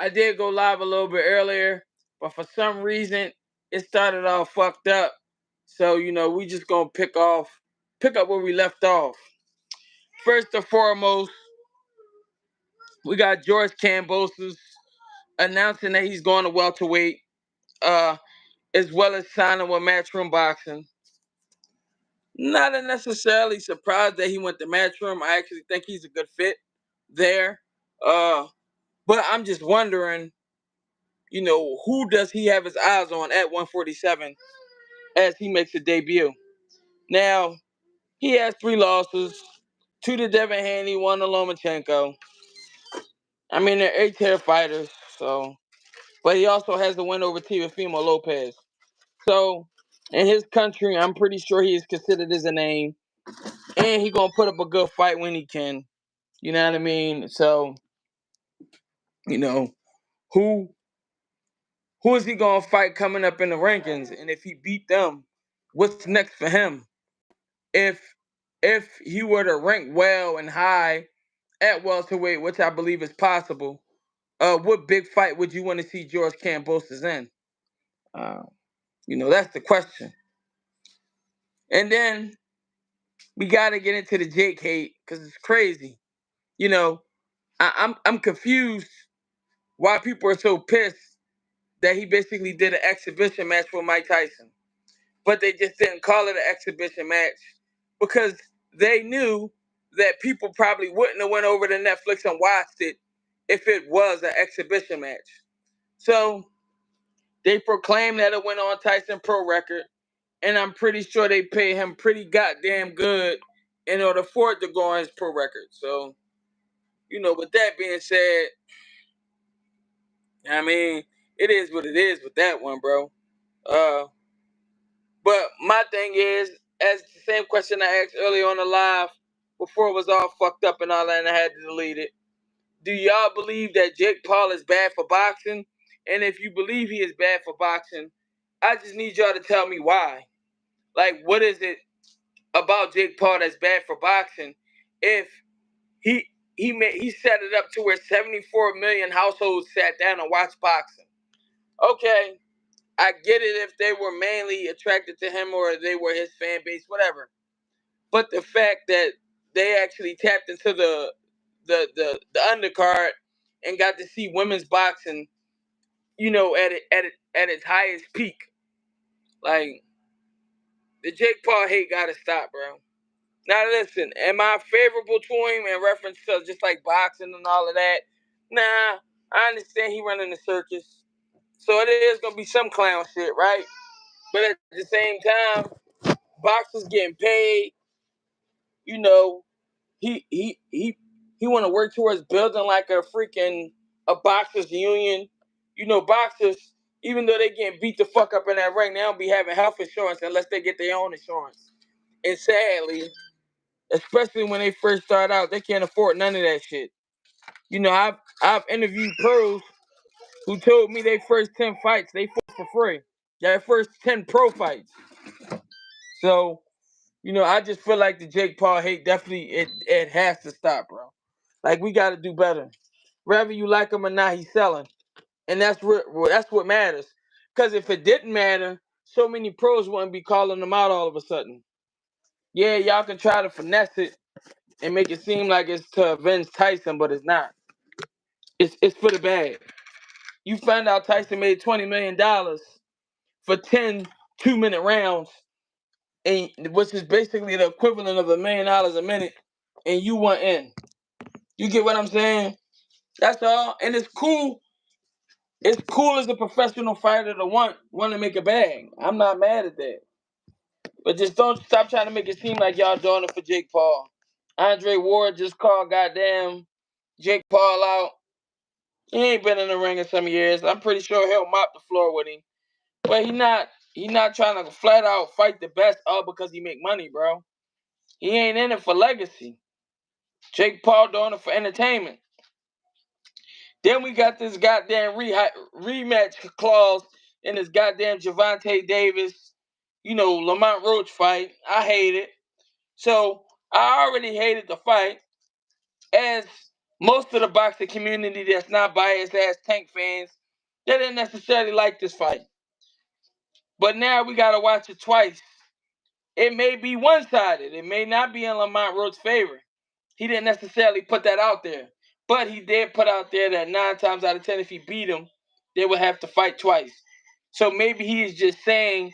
I did go live a little bit earlier, but for some reason it started all fucked up. So we just gonna pick up where we left off. First and foremost, we got George Kambosos announcing that he's going to welterweight, uh, as well as signing with Matchroom Boxing. Not necessarily surprised that he went to Matchroom. I actually think he's a good fit there. But I'm just wondering, who does he have his eyes on at 147 as he makes a debut? Now, he has 3 losses, 2 to Devin Haney, 1 to Lomachenko. I mean, they're 8-tier fighters, so. But he also has the win over Teofimo Lopez. So, in his country, I'm pretty sure he is considered as a name. And he going to put up a good fight when he can. You know what I mean? So, who is he going to fight coming up in the rankings? And if he beat them, what's next for him? If he were to rank well and high at welterweight, which I believe is possible, what big fight would you want to see George Kambosos in? That's the question. And then we got to get into the Jake hate because it's crazy. I'm confused why people are so pissed that he basically did an exhibition match with Mike Tyson, but they just didn't call it an exhibition match because they knew that people probably wouldn't have went over to Netflix and watched it if it was an exhibition match. So they proclaimed that it went on Tyson Pro Record, and I'm pretty sure they paid him pretty goddamn good in order for it to go on his pro record. So, with that being said, I mean, it is what it is with that one, bro. But my thing is, as the same question I asked earlier on the live before it was all fucked up and all that and I had to delete it. Do y'all believe that Jake Paul is bad for boxing? And if you believe he is bad for boxing, I just need y'all to tell me why. Like, what is it about Jake Paul that's bad for boxing if he set it up to where 74 million households sat down and watched boxing? Okay, I get it if they were mainly attracted to him or they were his fan base, whatever. But the fact that they actually tapped into the undercard and got to see women's boxing, at its highest peak, like the Jake Paul hate gotta stop, bro. Now listen, am I favorable to him in reference to just like boxing and all of that? Nah, I understand he running the circus, so it is gonna be some clown shit, right? But at the same time, boxers getting paid. You know, he want to work towards building like a boxers union. Boxers, even though they getting beat the fuck up in that ring, they don't be having health insurance unless they get their own insurance. And sadly, especially when they first start out, they can't afford none of that shit. I've interviewed pros who told me their first 10 fights they fought for free. Their first 10 pro fights. So, I just feel like the Jake Paul hate definitely it has to stop, bro. Like we got to do better. Whether you like him or not, he's selling, and that's what matters. Because if it didn't matter, so many pros wouldn't be calling him out all of a sudden. Yeah, y'all can try to finesse it and make it seem like it's to avenge Tyson, but it's not. It's for the bag. You find out Tyson made $20 million for 10 2-minute rounds, and which is basically the equivalent of $1 million a minute, and you want in. You get what I'm saying? That's all. And it's cool. It's cool as a professional fighter to want to make a bag. I'm not mad at that. But just don't stop trying to make it seem like y'all doing it for Jake Paul. Andre Ward just called goddamn Jake Paul out. He ain't been in the ring in some years. I'm pretty sure he'll mop the floor with him. But he not trying to flat out fight the best all because he make money, bro. He ain't in it for legacy. Jake Paul doing it for entertainment. Then we got this goddamn rematch clause in this goddamn Gervonta Davis, Lamont Roach fight. I hate it. So I already hated the fight. As most of the boxing community that's not biased ass Tank fans, they didn't necessarily like this fight. But now we gotta watch it twice. It may be one-sided. It may not be in Lamont Roach's favor. He didn't necessarily put that out there. But he did put out there that 9 times out of 10, if he beat him, they would have to fight twice. So maybe he is just saying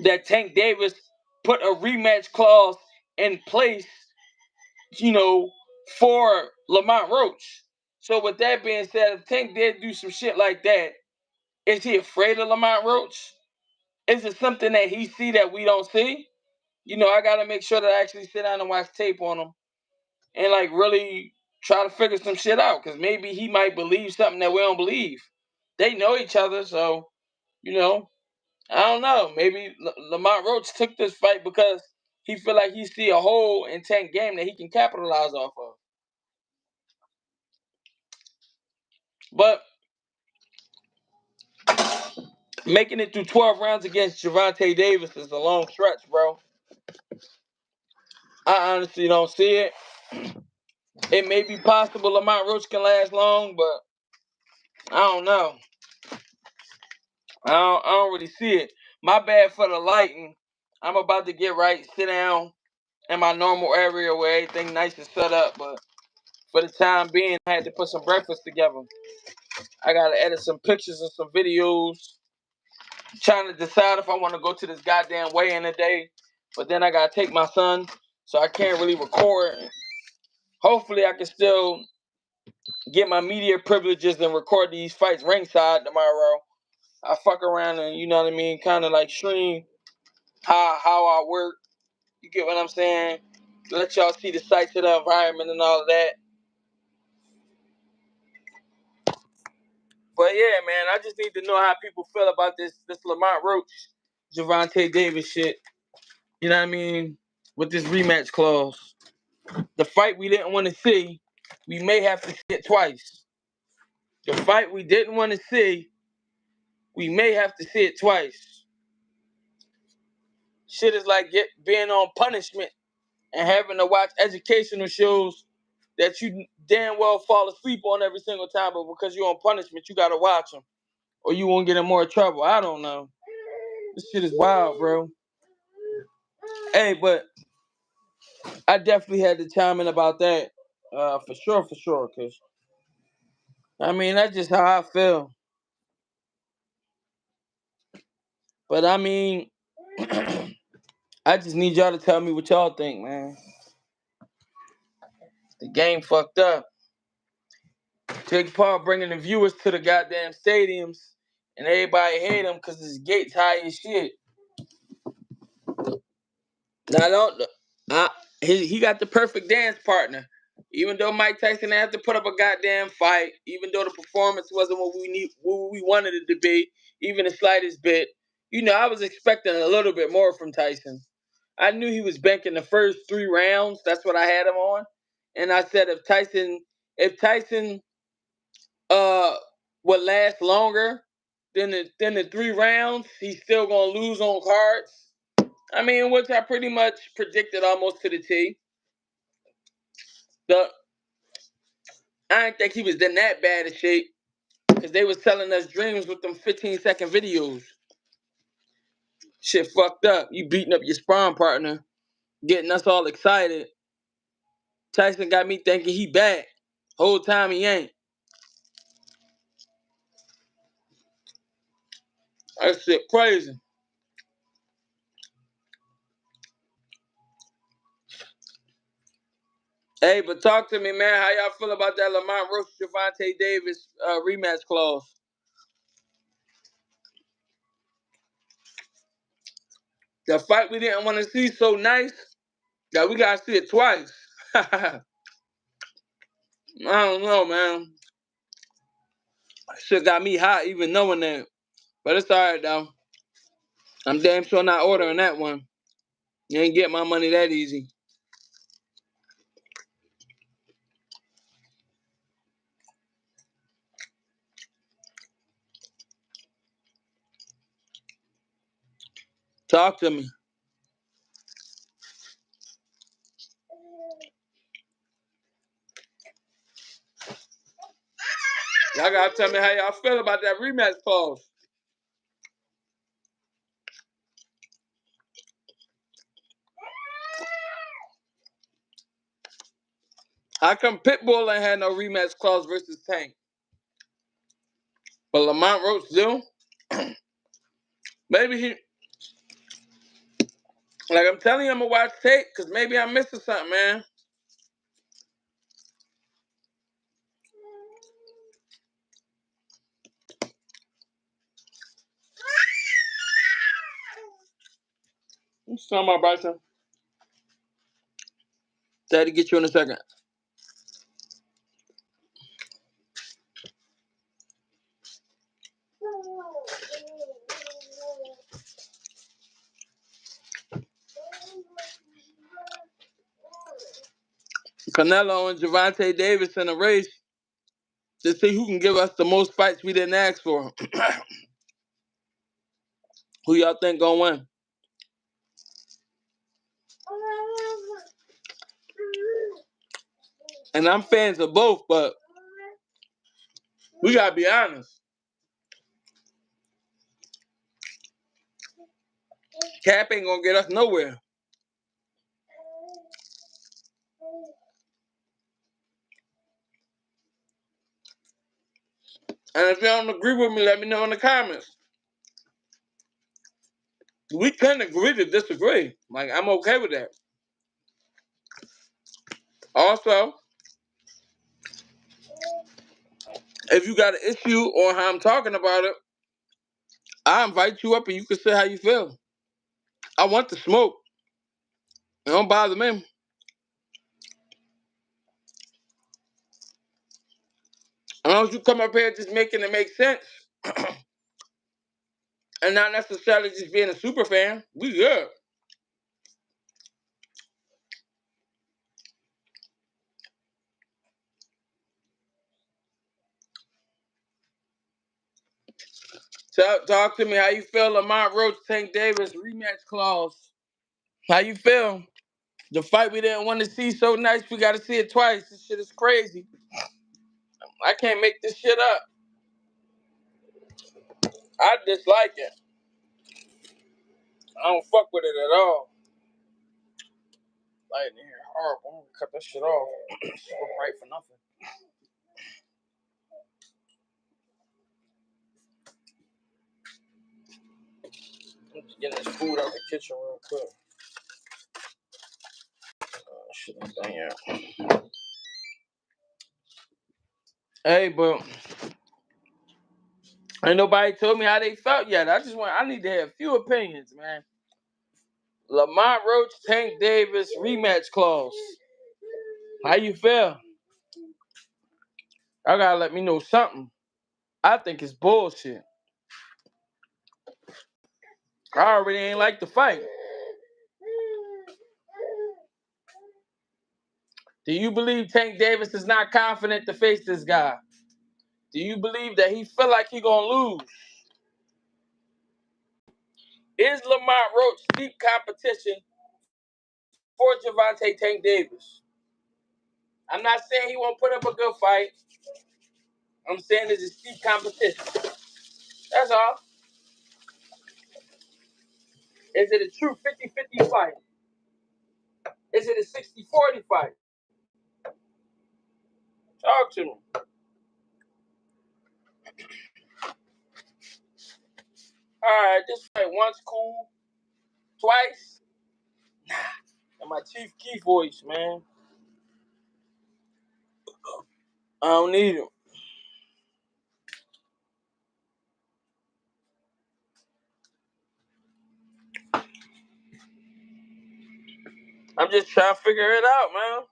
that Tank Davis put a rematch clause in place, for Lamont Roach. So with that being said, if Tank did do some shit like that, is he afraid of Lamont Roach? Is it something that he see that we don't see? I gotta make sure that I actually sit down and watch tape on him and like really try to figure some shit out. Cause maybe he might believe something that we don't believe. They know each other, so I don't know. Maybe Lamont Roach took this fight because he feel like he see a hole in Tank game that he can capitalize off of. But making it through 12 rounds against Gervonta Davis is a long stretch, bro. I honestly don't see it. It may be possible Lamont Roach can last long, but I don't know. I don't really see it. My bad for the lighting. I'm about to get right, sit down in my normal area where everything nice and set up, but for the time being, I had to put some breakfast together. I gotta edit some pictures and some videos. Trying to decide if I want to go to this goddamn weigh-in today, but then I gotta take my son, so I can't really record. Hopefully, I can still get my media privileges and record these fights ringside tomorrow. I fuck around and kind of like stream how I work. You get what I'm saying? Let y'all see the sights of the environment and all of that. But yeah, man, I just need to know how people feel about this Lamont Roach, Gervonta Davis shit. You know what I mean? With this rematch clause. The fight we didn't want to see, we may have to see it twice. The fight we didn't want to see, we may have to see it twice. Shit is like being on punishment and having to watch educational shows that you damn well fall asleep on every single time, but because you're on punishment, you gotta watch them, or you won't get in more trouble. I don't know. This shit is wild, bro. Hey, but I definitely had to chime in about that, for sure, cause I mean that's just how I feel. But I mean, I just need y'all to tell me what y'all think, man. The game fucked up. Jake Paul bringing the viewers to the goddamn stadiums, and everybody hate him because his gates high as shit. Now, he got the perfect dance partner. Even though Mike Tyson had to put up a goddamn fight, even though the performance wasn't what we wanted it to be, even the slightest bit, I was expecting a little bit more from Tyson. I knew he was banking the first 3 rounds. That's what I had him on, and I said if Tyson uh would last longer than the 3 rounds, he's still gonna lose on cards. I mean, which I pretty much predicted almost to the T. The I didn't think he was in that bad of shape because they was telling us dreams with them 15-second videos. Shit fucked up. You beating up your sparring partner, getting us all excited. Tyson got me thinking he back. Whole time he ain't. That shit crazy. Hey, but talk to me, man. How y'all feel about that Lamont Roach Gervonta Davis rematch clause? The fight we didn't want to see so nice that we gotta see it twice. I don't know, man. Shit got me hot even knowing that. But it's alright though. I'm damn sure not ordering that one. You ain't get my money that easy. Talk to me. Y'all gotta tell me how y'all feel about that rematch clause. How come Pitbull ain't had no rematch clause versus Tank? But Lamont Roach do? Maybe he... Like, I'm telling you, I'm gonna watch tape, because maybe I'm missing something, man. What's talking about, Bryson? Daddy, get you in a second. Canelo and Gervonta Davis in a race to see who can give us the most fights we didn't ask for. Who y'all think gonna win? And I'm fans of both, but we gotta be honest. Cap ain't gonna get us nowhere. And if you don't agree with me, let me know in the comments. We can agree to disagree. Like, I'm okay with that. Also, if you got an issue on how I'm talking about it, I invite you up and you can say how you feel. I want the smoke. It don't bother me. As long as you come up here just making it make sense and not necessarily just being a super fan, we good. Talk to me how you feel Lamont Roach, Tank Davis rematch clause. How you feel? The fight we didn't want to see so nice, we got to see it twice. This shit is crazy. I can't make this shit up. I dislike it. I don't fuck with it at all. Light in here horrible. I'm gonna cut that shit off. Super bright for nothing. I'm just getting this food out the kitchen real quick. Shit ain't done yet. Hey, but ain't nobody told me how they felt yet. I need to have a few opinions, man. Lamont Roach, Tank Davis rematch clause. How you feel? I gotta let me know something. I think it's bullshit. I already ain't like the fight. Do you believe Tank Davis is not confident to face this guy? Do you believe that he feel like he gonna lose? Is Lamont Roach steep competition for Gervonta Tank Davis? I'm not saying he won't put up a good fight. I'm saying it's a steep competition. That's all. Is it a true 50-50 fight? Is it a 60-40 fight? Talk to me. All right, this fight once cool, twice. And my Chief Keef voice, man. I don't need him. I'm just trying to figure it out, man.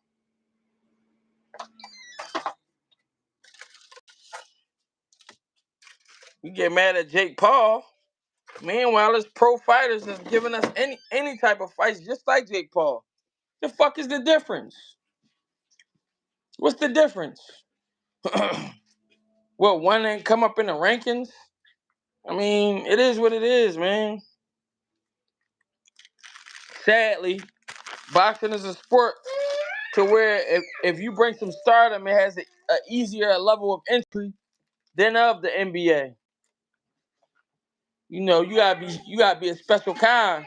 You get mad at Jake Paul. Meanwhile, his pro fighters is giving us any type of fights just like Jake Paul. The fuck is the difference? What's the difference? Well, one ain't come up in the rankings? I mean, it is what it is, man. Sadly, boxing is a sport to where if you bring some stardom, it has an easier level of entry than of the NBA. You know, you gotta be a special kind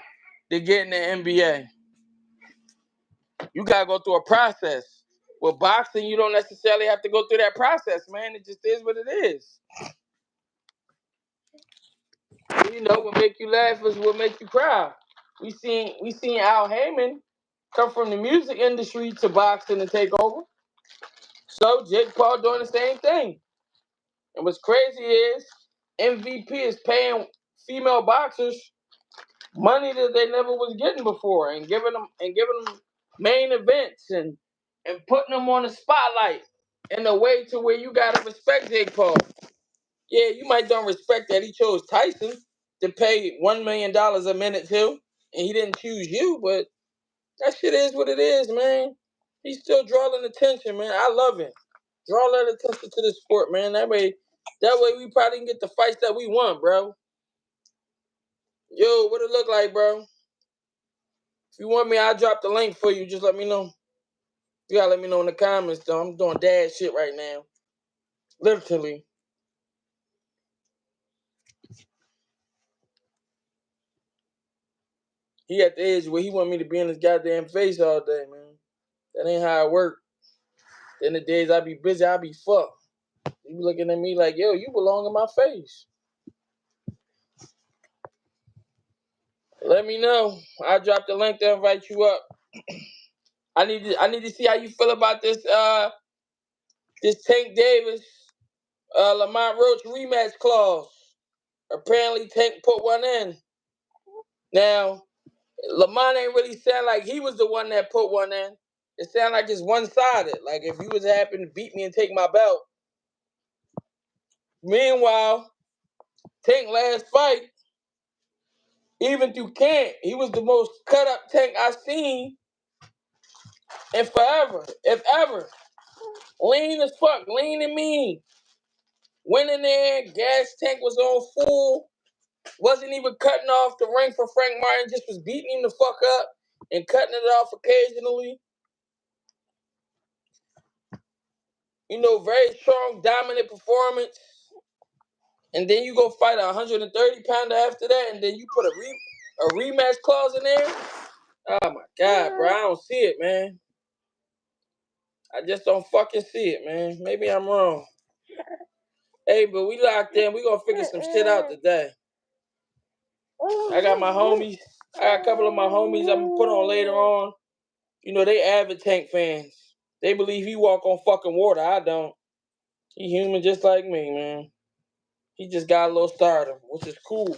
to get in the NBA. You gotta go through a process. With boxing, you don't necessarily have to go through that process, man. It just is what it is. You know, what make you laugh is what make you cry. We seen Al Heyman come from the music industry to boxing and take over. So Jake Paul doing the same thing. And what's crazy is MVP is paying female boxers money that they never was getting before, and giving them main events and putting them on the spotlight in a way to where you gotta respect Jake Paul. Yeah, you might don't respect that he chose Tyson to pay $1 million a minute to, and he didn't choose you, but that shit is what it is, man. He's still drawing attention, man. I love him. Draw that attention to the sport, man. That way we probably can get the fights that we want, bro. Yo, what it look like, bro? If you want me, I'll drop the link for you. Just let me know. You gotta let me know in the comments, though. I'm doing dad shit right now. Literally. He at the age where he want me to be in his goddamn face all day, man. That ain't how I work. Then the days I be busy, I be fucked. You be looking at me like, yo, you belong in my face. Let me know. I'll drop the link to invite you up. I need to see how you feel about this this Tank Davis Lamont Roach rematch clause. Apparently Tank put one in. Now, Lamont ain't really sound like he was the one that put one in. It sound like it's one-sided. Like if you was happen to beat me and take my belt. Meanwhile, Tank last fight, even through camp, he was the most cut up Tank I've seen in forever, if ever. Lean as fuck, lean and mean. Went in there, gas tank was on full. Wasn't even cutting off the ring for Frank Martin, just was beating him the fuck up and cutting it off occasionally. You know, very strong, dominant performance. And then you go fight a 130-pounder after that, and then you put a rematch clause in there. Oh my God, bro, I don't see it, man. I just don't fucking see it, man. Maybe I'm wrong. Hey, but we locked in. We gonna figure some shit out today. I got my homies. I got a couple of my homies I'm gonna put on later on. You know, they avid Tank fans. They believe he walk on fucking water. I don't. He human just like me, man. He just got a little stardom, which is cool.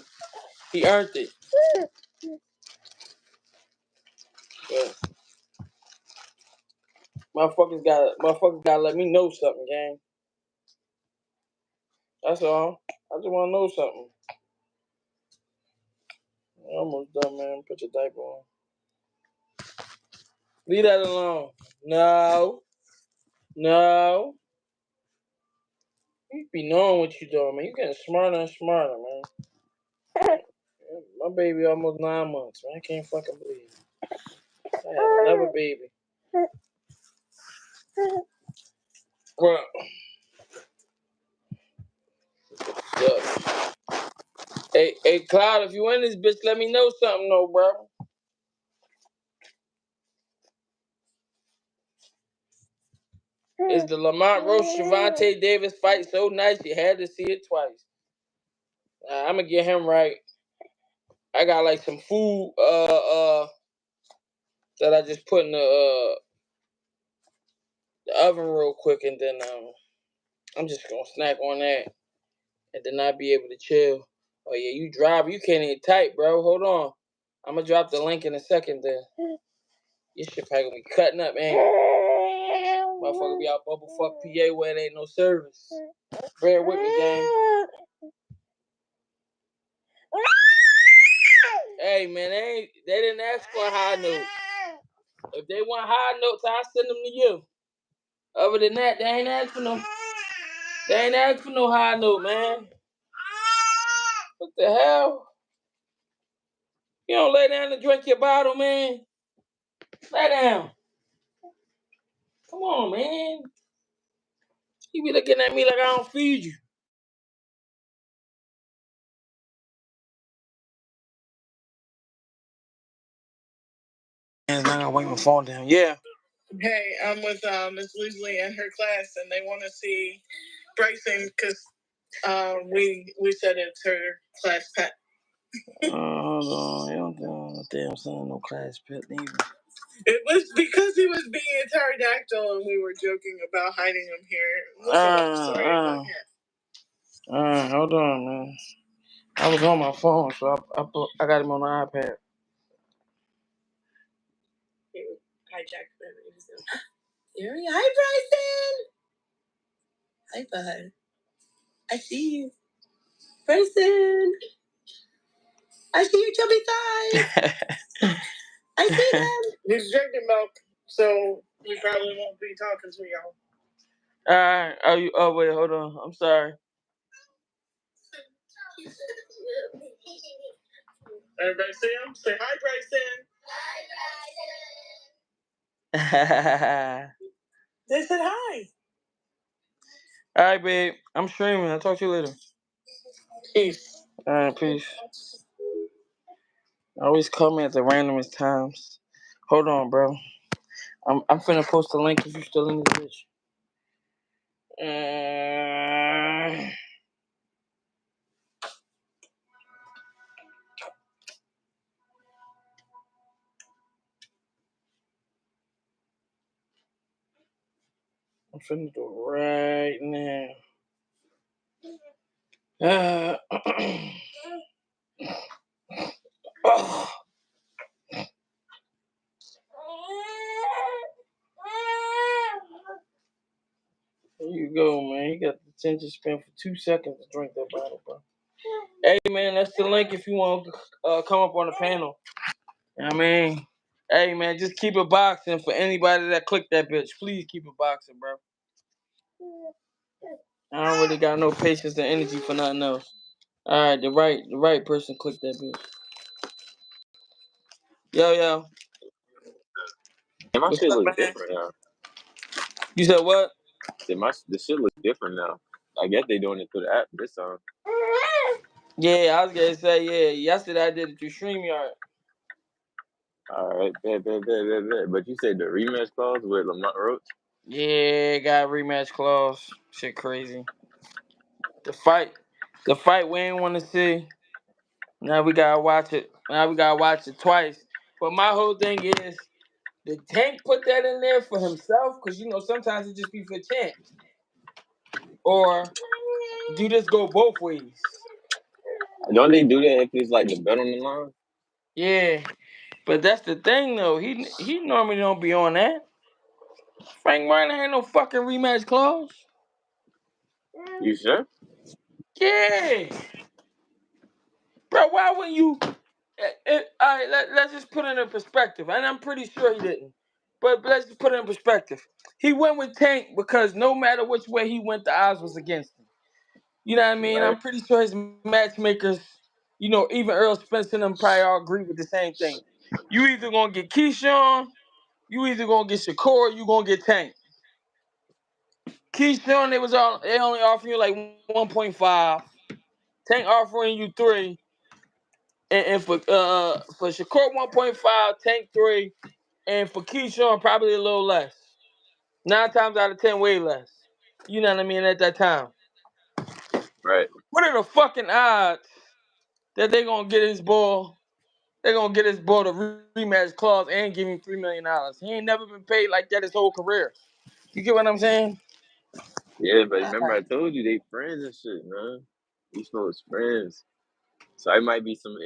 He earned it. But motherfuckers gotta let me know something, gang. That's all. I just wanna know something. I'm almost done, man. Put your diaper on. Leave that alone. No. No. You be knowing what you doing, man. You getting smarter and smarter, man. My baby almost 9 months, man. I can't fucking believe it. I had another baby. Bro. Yeah. Hey, Cloud, if you in this bitch, let me know something, though, bro. Is the Lamont Roach Gervonta Davis fight so nice you had to see it twice? I'm gonna get him right. I got like some food that I just put in the oven real quick, and then I'm just gonna snack on that, and then I'll be able to chill. Oh yeah, you drive, you can't even type, bro. Hold on, I'm gonna drop the link in a second. Then your shit probably gonna be cutting up, man. Motherfucker be out bubble fuck PA where it ain't no service. Bear with me, gang. Hey man, they didn't ask for a high note. If they want high notes, I'll send them to you. Other than that, they ain't asked for no. They ain't asked for no high note, man. What the hell? You don't lay down and drink your bottle, man. Lay down. Come on, man. You be looking at me like I don't feed you. And I gotta wait my phone down. Yeah. Hey, I'm with Miss Leslie and her class, and they want to see Bryson because we said it's her class pet. Hold on, I don't know damn son no class pet neither. It was because he was being a pterodactyl, and we were joking about hiding him here. Sorry about that. Hold on, man. I was on my phone, so I got him on the iPad. Hijacked the Siri, hi Bryson. Hi bud. I see you, Bryson. I see your chubby thighs. I see them. He's drinking milk, so we probably won't be talking to y'all. All right. Oh wait, hold on. I'm sorry. Everybody see him? Say hi, Bryson. They said hi. All right, babe. I'm streaming. I'll talk to you later. Peace. All right, peace. Always call me at the randomest times. Hold on, bro. I'm finna post a link if you still in this bitch. I'm finna do it right now. Oh. There you go, man. You got the attention span for 2 seconds to drink that bottle, bro. Hey, man, that's the link if you want to come up on the panel. You know what I mean? Hey, man, just keep it boxing for anybody that clicked that bitch. Please keep it boxing, bro. I don't really got no patience and energy for nothing else. All right, the right person clicked that bitch. Yo. And my What's shit up, look man? different now. You said what? The shit look different now. I guess they doing it through the app this time. Yeah, I was gonna say, yeah. Yesterday I did it through StreamYard. Alright, bet. But you said the rematch clause with Lamont Roach? Yeah, got rematch clause. Shit crazy. The fight we ain't want to see. Now we gotta watch it. Now we gotta watch it twice. But my whole thing is, did Tank put that in there for himself? Because sometimes it just be for Tank. Or do this go both ways? Don't they do that if it's like the bet on the line? Yeah, but that's the thing though. He normally don't be on that. Frank Martin ain't no fucking rematch clause. You sure? Yeah, bro. Why wouldn't you? All right, let's just put it in perspective, and I'm pretty sure he didn't. But let's just put it in perspective. He went with Tank because no matter which way he went, the odds was against him. You know what I mean? Right. I'm pretty sure his matchmakers, even Earl Spencer and them probably all agree with the same thing. You either gonna get Keyshawn, you either gonna get Shakur, you gonna get Tank. Keyshawn, they only offering you like 1.5. Tank offering you 3. And for Shakur 1.5, Tank 3, and for Keyshawn probably a little less. 9 times out of 10, way less. You know what I mean? At that time, Right. what are the fucking odds that they gonna get his ball? They're gonna get his ball the rematch clause and give him $3 million. He ain't never been paid like that his whole career. You get what I'm saying? Yeah, but remember I told you they friends and shit, man. These folks friends. So it might be some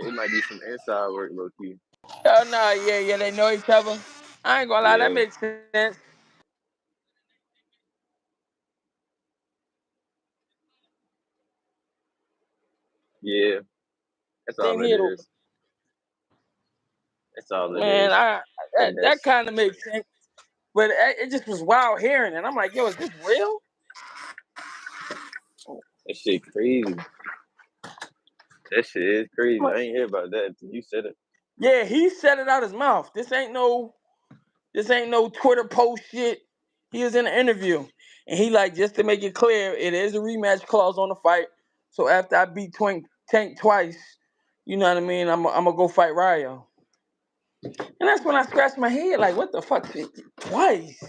inside work, low key. Oh no, yeah, they know each other. I ain't gonna lie, that Yeah. makes sense. Yeah. That's Then all it he is. That's all it man, is. that Finesse. kind of makes sense. But it just was wild hearing it. I'm like, yo, is this real? That shit crazy. That shit is crazy. Like, I ain't hear about that until you said it. yeah, he said it out his mouth. This ain't no Twitter post shit. He was in an interview, and he like, just to make it clear, it is a rematch clause on the fight. So after I beat Tank twice, you know what I mean? I'm gonna go fight Ryo. And that's when I scratched my head, like, what the fuck? Twice.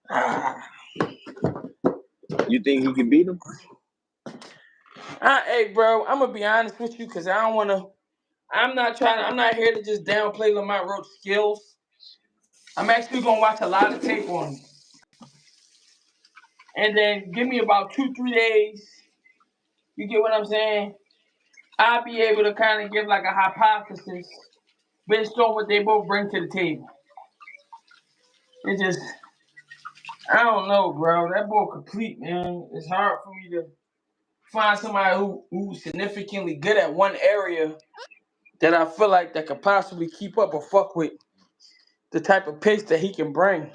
Ah. You think he can beat him? Hey, bro, I'm gonna be honest with you, cause I don't wanna. I'm not here to just downplay Lamont Roach skills. I'm actually gonna watch a lot of tape on him, and then give me about 2, 3 days. You get what I'm saying? I'll be able to kind of give like a hypothesis based on what they both bring to the table. It just, I don't know, bro. That boy complete, man. It's hard for me to find somebody who's significantly good at one area that I feel like that could possibly keep up or fuck with the type of pace that he can bring.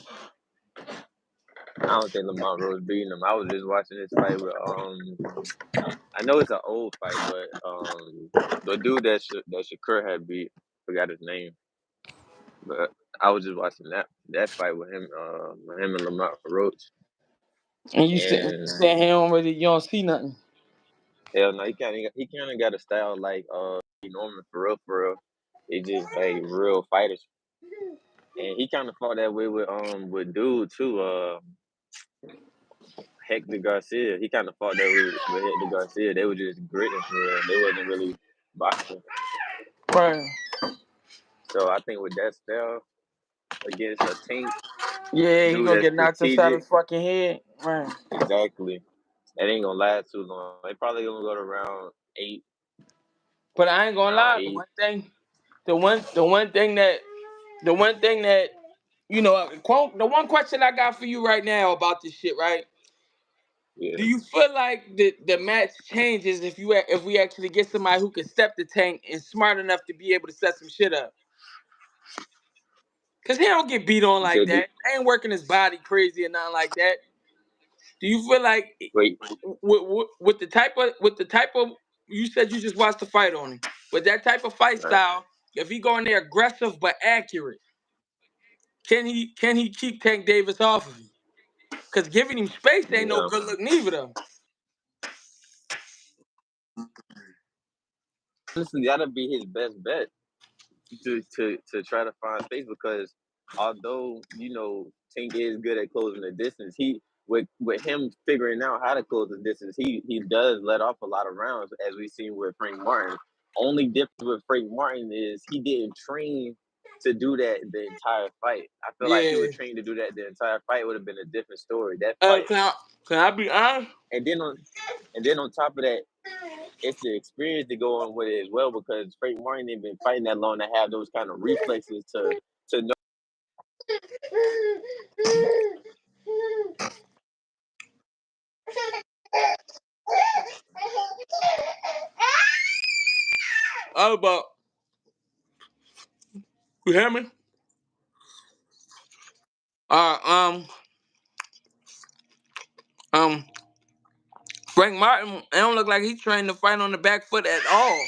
I don't think Lamont Rose beating him. I was just watching this fight with I know it's an old fight, but the dude that Shakur had beat, forgot his name, but I was just watching that fight with him and Lamont Roach, And you and saying he don't really, you don't see nothing. hell no, he kind of got a style like Norman for real. They just like real fighters, and he kind of fought that way with dude too, Hector Garcia. He kind of fought that way with Hector Garcia. They were just gritting for real. They wasn't really boxing. Right. So I think with that style against a Tank Yeah, he dude gonna that's get knocked inside strategic, his fucking head. Right. exactly. That ain't gonna last too long. They probably gonna go to round eight, But I ain't gonna round lie, eight. the one thing that you know, the one question I got for you right now about this shit, right? Yeah. Do you feel like the match changes if we actually get somebody who can step the tank and smart enough to be able to set some shit up? Cause he don't get beat on You like said that. He ain't working his body crazy or nothing like that. Do you feel like wait. with the type of you said you just watched the fight on him with that type of fight Right. style? If he go in there aggressive but accurate, can he keep Tank Davis off of him? Cause giving him space ain't no Yeah. good look neither though. Honestly, that'll be his best bet. To try to find space because although Tank is good at closing the distance, he with him figuring out how to close the distance, he does let off a lot of rounds as we've seen with Frank Martin. Only difference with Frank Martin is he didn't train to do that the entire fight. I feel like if he Yeah. would train to do that the entire fight, it would have been a different story. That Uh, fight, can I can I be honest? and then on top of that, it's the experience to go on with it as well because Frank Martin ain't been fighting that long to have those kind of reflexes to know. All about you hear me? Uh um Frank Martin, it don't look like he's trying to fight on the back foot at all.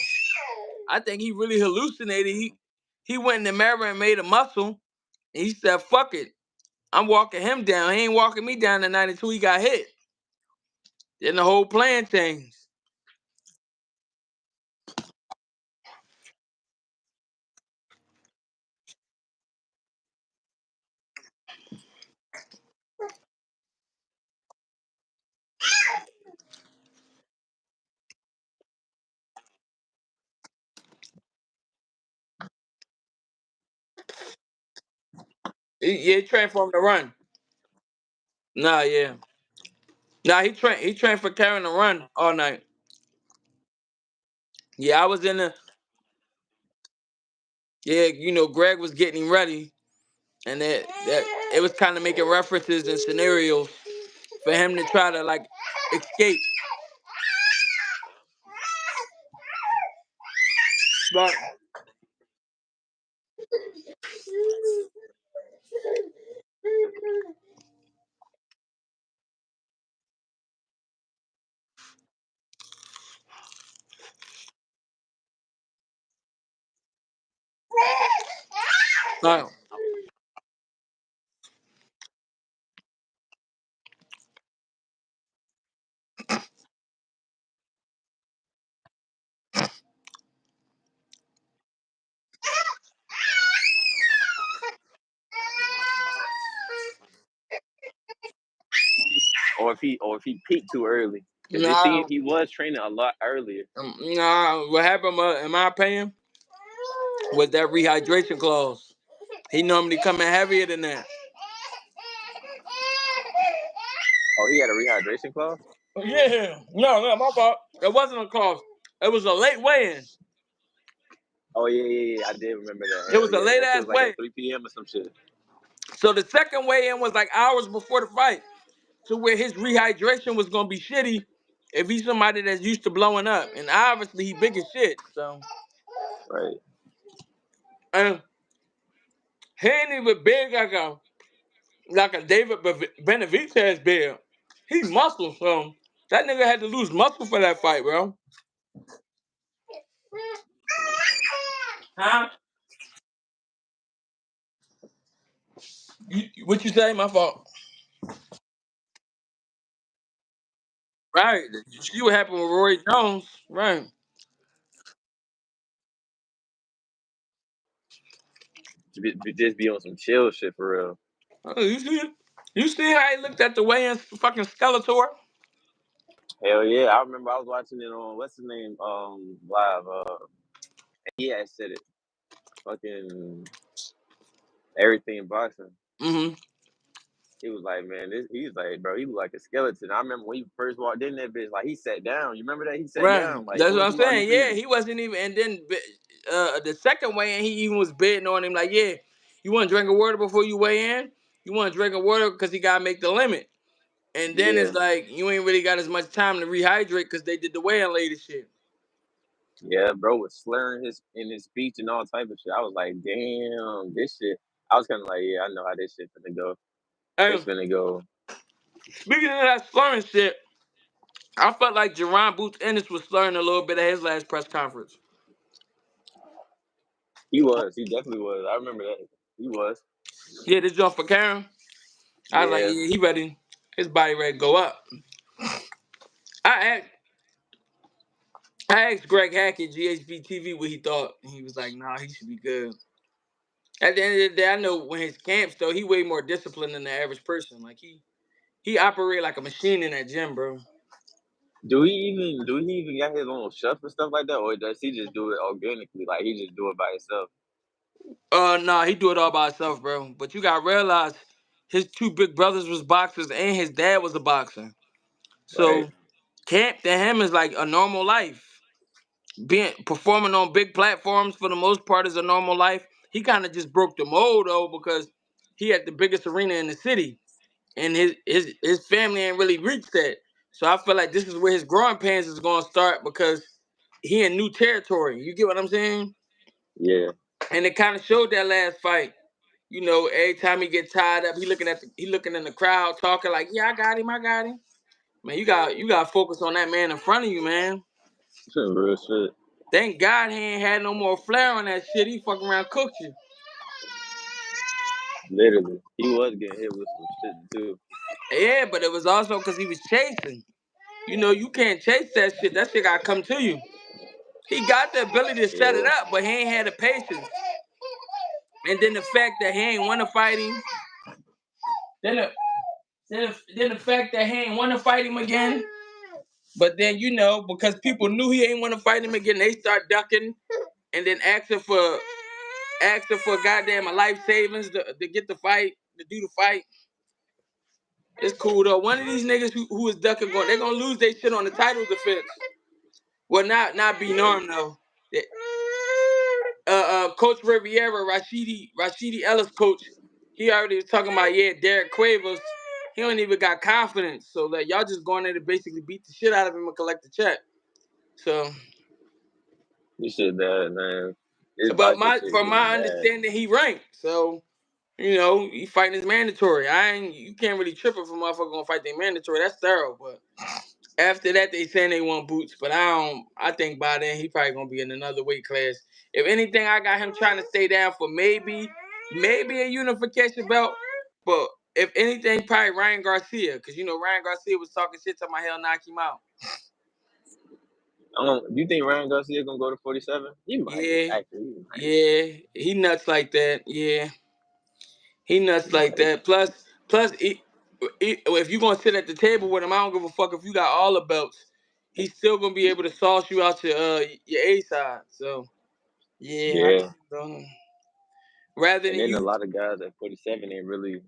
I think he really hallucinated. He went in the mirror and made a muscle. And he said, "Fuck it, I'm walking him down. He ain't walking me down the night until he got hit." Then the whole plan changed. He trained for him to run. Nah, yeah. Nah, he trained for carrying the run all night. Yeah, I was in the yeah, Greg was getting him ready, and that it was kind of making references and scenarios for him to try to like escape. But like, or if he peaked too early. Because it Nah, seemed he was training a lot earlier. nah. What happened, in my opinion, was that rehydration clause. He normally come in heavier than that. Oh, he had a rehydration clause. Yeah, no, my fault. It wasn't a clause. It was a late weigh-in. Oh yeah. I did remember that. It Hell was a yeah, late that shit ass was like weigh-in. at 3 p.m. or some shit. So the second weigh-in was like hours before the fight. So where his rehydration was gonna be shitty if he's somebody that's used to blowing up. And obviously he big as shit. So Right. and he ain't even big like a David Benavidez big. He muscle, so that nigga had to lose muscle for that fight, bro. Huh? What you say? My fault. Right. You see what happened with Roy Jones, right? Just be on some chill shit for real. You see how he looked at the weigh-in fucking Skeletor? Hell yeah, I remember I was watching it on what's his name live. He had said it. Fucking everything boxing. Mm-hmm. He was like, man, he's like, bro, he was like a skeleton. I remember when he first walked in that bitch, like he sat down. You remember that? He sat Right. down. Like, That's soon what as I'm he walked, you saying. Yeah, see, he wasn't even. And then the second weigh-in, he even was bidding on him like, yeah, you want to drink a water before you weigh in? You want to drink a water because he got to make the limit. And then yeah, it's like, you ain't really got as much time to rehydrate because they did the weigh-in late as shit. yeah, bro was slurring his speech and all type of shit. I was like, damn, this shit. I was kind of like, yeah, I know how this shit finna go. It's And finna go. speaking of that slurring shit, I felt like Jerron Boots Ennis was slurring a little bit at his last press conference. He definitely was. I remember that. He was. Yeah, this joint for Karen. I was like, Yeah. yeah, he ready. His body ready to go up. I asked, I asked Greg Hackett, GHB TV, what he thought. And he was like, nah, he should be good. At the end of the day, I know when his camps, though, he way more disciplined than the average person. Like, he operate like a machine in that gym, bro. Do he even got his own chef and stuff like that, or does he just do it organically? Like he just do it by himself, Nah, he do it all by himself, bro. But you gotta realize his two big brothers was boxers and his dad was a boxer. right? So camp to him is like a normal life. Being performing on big platforms for the most part is a normal life. He kind of just broke the mold though because he had the biggest arena in the city, and his family ain't really reached that. So I feel like this is where his growing pains is gonna start because he in new territory. You get what I'm saying? Yeah. And it kind of showed that last fight. You know, every time he get tied up, he looking in the crowd, talking like, "Yeah, I got him." Man, you got to focus on that man in front of you, man. Real shit. Thank God he ain't had no more flair on that shit. He fucking around cooked you. Literally, he was getting hit with some shit too. Yeah, but it was also because he was chasing. You know, you can't chase that shit. That shit gotta come to you. He got the ability to set it Yeah. up, but he ain't had the patience. And then the fact that he ain't want to fight him. Then the fact that he ain't want to fight him again. But then because people knew he ain't want to fight him again, they start ducking and then asking for goddamn a life savings to get the fight, to do the fight. It's cool though. One of these niggas who is ducking they're gonna lose their shit on the title defense. Well, not be Right. norm though. Coach Riviera, Rashidi Ellis coach, he already was talking about Derek Cuevas. He don't even got confidence. So like y'all just going there to basically beat the shit out of him and collect the check. So This shit bad, man. This but boxing my shit from getting my bad. understanding he ranked. So he fighting is mandatory. You can't really trip if a motherfucker gonna fight their mandatory. That's thorough. But after that, they saying they want boots. But I think by then he probably gonna be in another weight class. If anything, I got him trying to stay down for maybe a unification belt. But if anything, probably Ryan Garcia, because Ryan Garcia was talking shit to my hell knock him out. Do you think Ryan Garcia gonna go to 47? He might. Yeah, Actually, he might. yeah, he nuts like that. Yeah, he nuts He like might. that. Plus, if you're gonna sit at the table with him, I don't give a fuck if you got all the belts. He's still gonna be able to sauce you out your A side. So yeah, I Yeah. just don't. Rather And than then a you, lot of guys at 47 ain't really.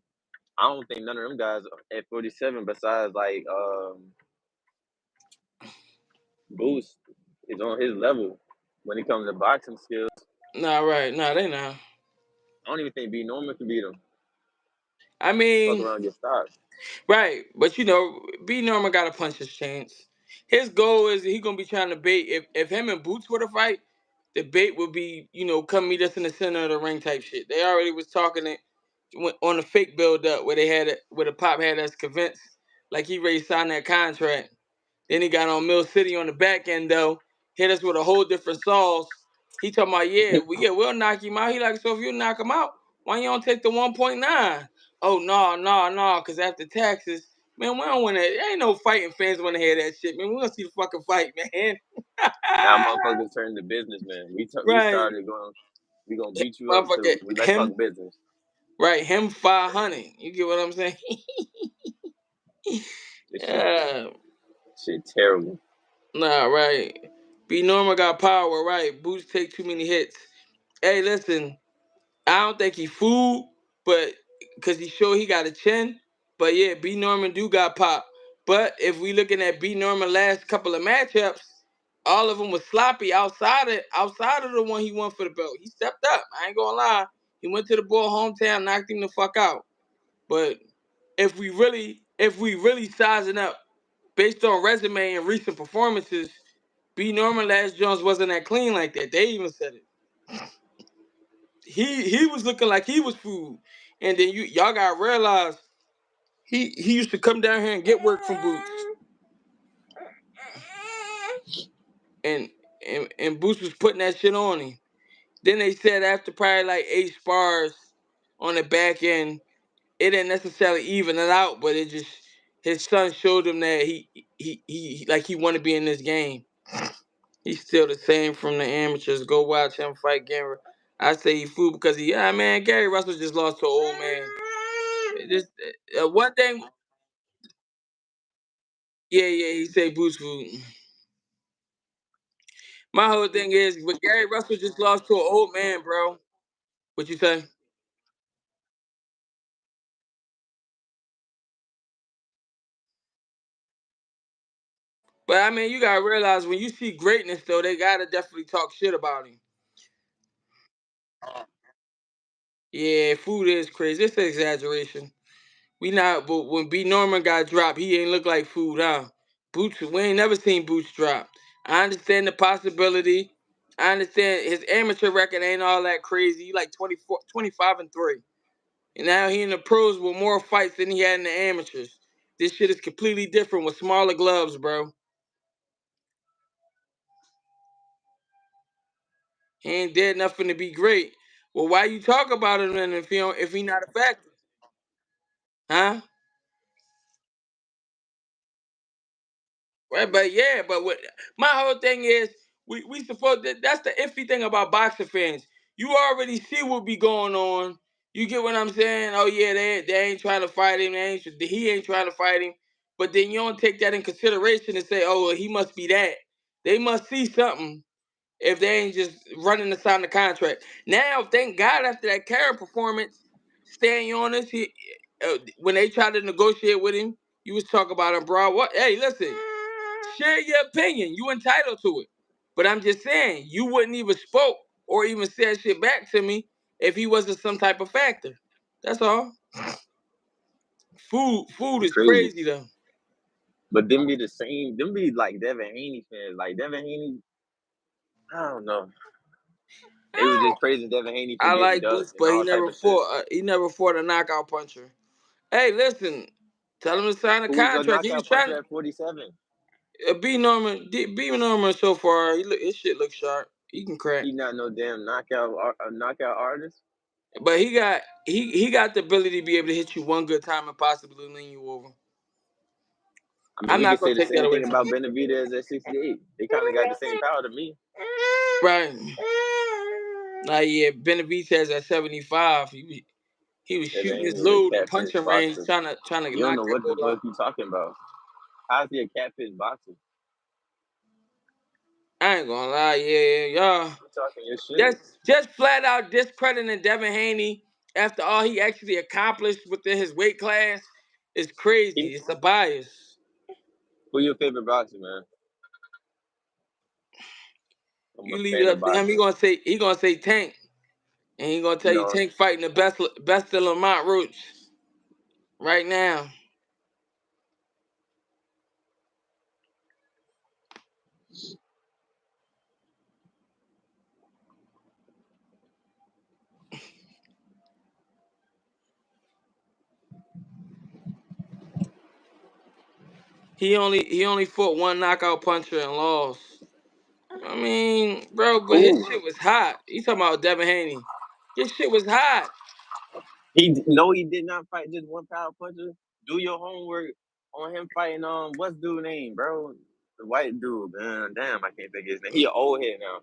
I don't think none of them guys at 47, besides like Boost, is on his level when it comes to boxing skills. nah, right, nah, they not. I don't even think B Norman can beat him. I Fuck mean, around, and get stopped. right, but B Norman got to punch his chance. His goal is he gonna be trying to bait. If him and Boots were to fight, the bait would be come meet us in the center of the ring type shit. They already was talking it on the fake build up where they had it, where the pop had us convinced like he ready to sign that contract. Then he got on Mill City on the back end though, hit us with a whole different sauce. He talking about we'll knock him out. He like, so if you knock him out, why you don't take the 1.9? Oh no, because after taxes, man, we don't want to. There ain't no fighting fans want to hear that shit, man. We want to see the fucking fight, man. Now motherfuckers turned to businessmen. We Right, started going. We gonna beat you up. motherfucker, So let's him, talk business. right, him 500. You get what I'm saying? This Yeah, shit terrible. nah, right. B Norma got power, right? Boots take too many hits. Hey, listen, I don't think he fooled, but because he showed he got a chin. But yeah, B Norman do got pop. But if we looking at B Norman last couple of matchups, all of them was sloppy outside of the one he won for the belt. He stepped up. I ain't gonna lie. He went to the boy hometown, knocked him the fuck out. But if we really sizing up based on resume and recent performances, B Norman last Jones wasn't that clean like that. They even said it. He was looking like he was food. And then y'all gotta realize he used to come down here and get work from Boots. And Boots was putting that shit on him. Then they said after probably like 8 spars on the back end, it didn't necessarily even it out, but it just his son showed him that he like he wanna be in this game. He's still the same from the amateurs. Go watch him fight Gary. I say he fool because man, Gary Russell just lost to an old man. Just one thing, yeah, he say Boots food. My whole thing is, but Gary Russell just lost to an old man, bro. What you say? But I mean, you gotta realize when you see greatness, though, they gotta definitely talk shit about him. Yeah, food is crazy. It's an exaggeration. We not, but when B Norman got dropped, he ain't look like food, huh? Boots, we ain't never seen Boots drop. I understand the possibility. I understand his amateur record ain't all that crazy. He like 24, 25-3. And now he in the pros with more fights than he had in the amateurs. This shit is completely different with smaller gloves, bro. He ain't dead nothing to be great. Well, why you talk about him then if he not a factor? Huh? Right, but yeah, but my whole thing is we supposed that's the iffy thing about boxing fans. You already see what be going on. You get what I'm saying? Oh yeah, they ain't trying to fight him. He ain't trying to fight him. But then you don't take that in consideration and say, oh, well, he must be that. They must see something if they ain't just running to sign the contract. Now, thank God after that Karen performance, staying on us, when they tried to negotiate with him, you was talking about him, bro. What? Hey, listen, share your opinion. You entitled to it. But I'm just saying, you wouldn't even spoke or even said shit back to me if he wasn't some type of factor. That's all. Food is Crazy. crazy though. But them be the same. Them be like Devin Haney fans. Like Devin Haney, I don't know. They was just praising Devin Haney for I getting like ducked Boots, and but he all type never of shit. fought. He never fought a knockout puncher. Hey, listen, tell him to sign a Who's a contract. He was knockout puncher trying at 47? to B Norman so far. His shit looks sharp. He can crack, He not no damn knockout artist. but he got the ability to be able to hit you one good time and possibly lean you over. I mean, I'm you not could gonna say the take that same away thing from about him. Benavidez at 68. They kind of got the same power to me. Right. Nah, yeah, Benavidez at 75. He he was Devin shooting his Haney is a load in catfish punching range, boxer. trying to You don't knock know that what the boy fuck out. you talking about. How's he a catfish boxer? I ain't gonna lie, yeah, y'all. You talking your shit. Just flat out discrediting Devin Haney after all he actually accomplished within his weight class is He, crazy. It's a bias. who your favorite boxer, man? I'm You a leave it fan of up to him. boxing. He gonna say Tank, and he gonna tell you No, Tank fighting the best of Lamont Roach right now. He only fought one knockout puncher and lost. I mean, bro, but his who? shit was hot. You talking about Devin Haney? His shit was hot. He did not fight just one power puncher. Do your homework on him fighting what's dude name, bro? The white dude, man. Damn, I can't think of his name. He an old head now.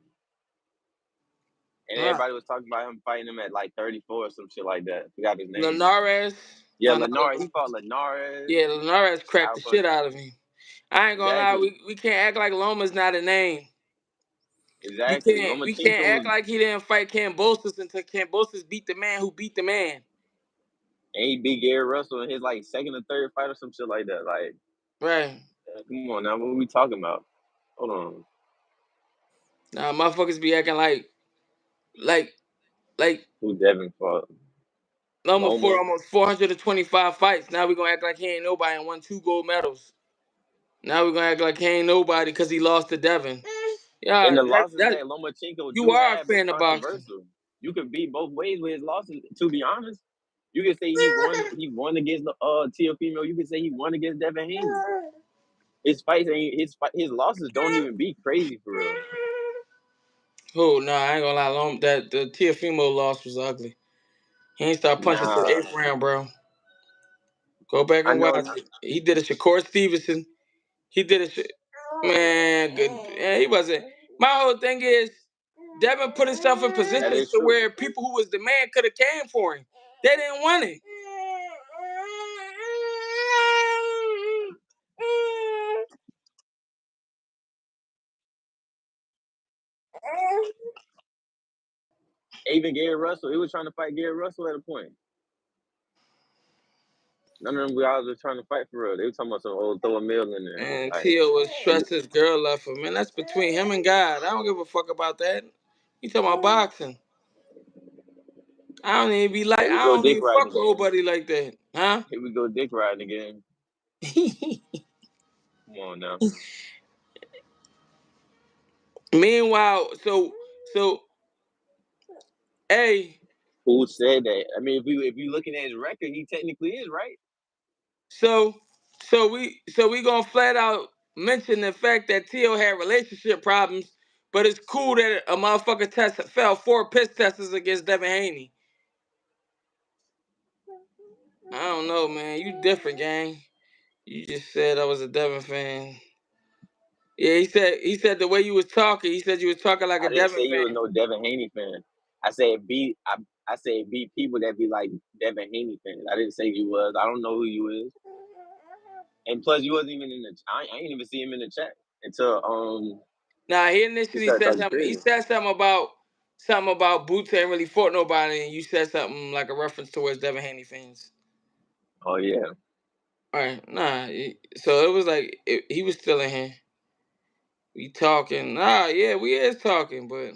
And Huh. everybody was talking about him fighting him at like 34 or some shit like that. Forgot his name. Linares. Yeah, No, no, Lennar. He fought Linares. yeah, Linares cracked Power the shit puncher. out of him. I ain't gonna lie, Exactly. we can't act like Loma's not a name. Exactly. We can't Lomachenko act was, like he didn't fight Kambosos until Kambosos beat the man who beat the man. and he beat Gary Russell in his like second or third fight or some shit like that. Like, Right. come on now, what are we talking about? Hold on. Now motherfuckers be acting like like Who Devin fought? Loma fought Loma. almost 425 fights. Now we gonna act like he ain't nobody and won 2 gold medals. Now we gonna act like he ain't nobody because he lost to Devin. And Yeah, the that losses that that Lomachenko you do are a have is fan of boxing. controversial. You can beat both ways with his losses. To be honest, you can say he won. He won against the Teofimo. You can say he won against Devin Haney. His fights ain't his losses don't even be crazy for real. Oh no, I ain't gonna lie. That the Tiafimo loss was ugly. He ain't start punching till Nah, 8th round, bro. Go back I and know. watch it. He did a Shakur Stevenson. He did a shit. Man, good. Yeah, he wasn't. My whole thing is Devin put himself in That positions is to true. where people who was the man could have came for him. They didn't want it. Even Gary Russell, he was trying to fight Gary Russell at a point. None of them guys were trying to fight for real. They were talking about some old throw a mill in there. And Like, Tio was stressed his girl left him. Man, that's between him and God. I don't give a fuck about that. You talking about boxing. here we I go don't dick even riding fuck with again. nobody like that. Huh? Here we go dick riding again. Come on now. Meanwhile, so hey, Who said that? I mean, if you looking at his record, he technically is right. so so we gonna flat out mention the fact that Tio had relationship problems, but it's cool that a motherfucker fell 4 piss testers against Devin Haney. I don't know, man. You different, gang. You just said I was a Devin fan. Yeah, he said the way you was talking, he said you was talking like a I didn't Devin say you was fan. no Devin Haney fan. I said I said be people that be like Devin Haney fans. I didn't say you was. I don't know who you is. And plus, you wasn't even in the. I ain't even see him in the chat until Now he he initially started said talking something. He crazy. said something about Boots ain't really fought nobody, and you said something like a reference towards Devin Haney fans. Oh yeah, All right, nah. So it was like he was still in here. We talking. Nah, yeah, we is talking, but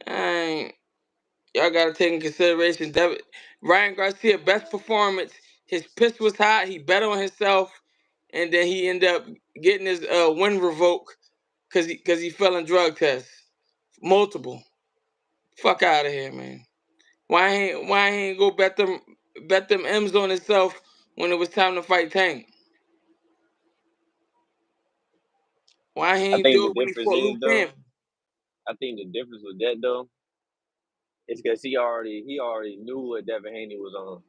I ain't. Y'all gotta take in consideration Ryan Garcia best performance. His piss was hot. He bet on himself, and then he ended up getting his win revoked because he fell in drug tests, multiple. Fuck out of here, man. Why he ain't go bet them M's on himself when it was time to fight Tank? Why he I ain't think the do it when he difference fought is Luke though. Campbell? I think the difference with that though is because he already knew what Devin Haney was on.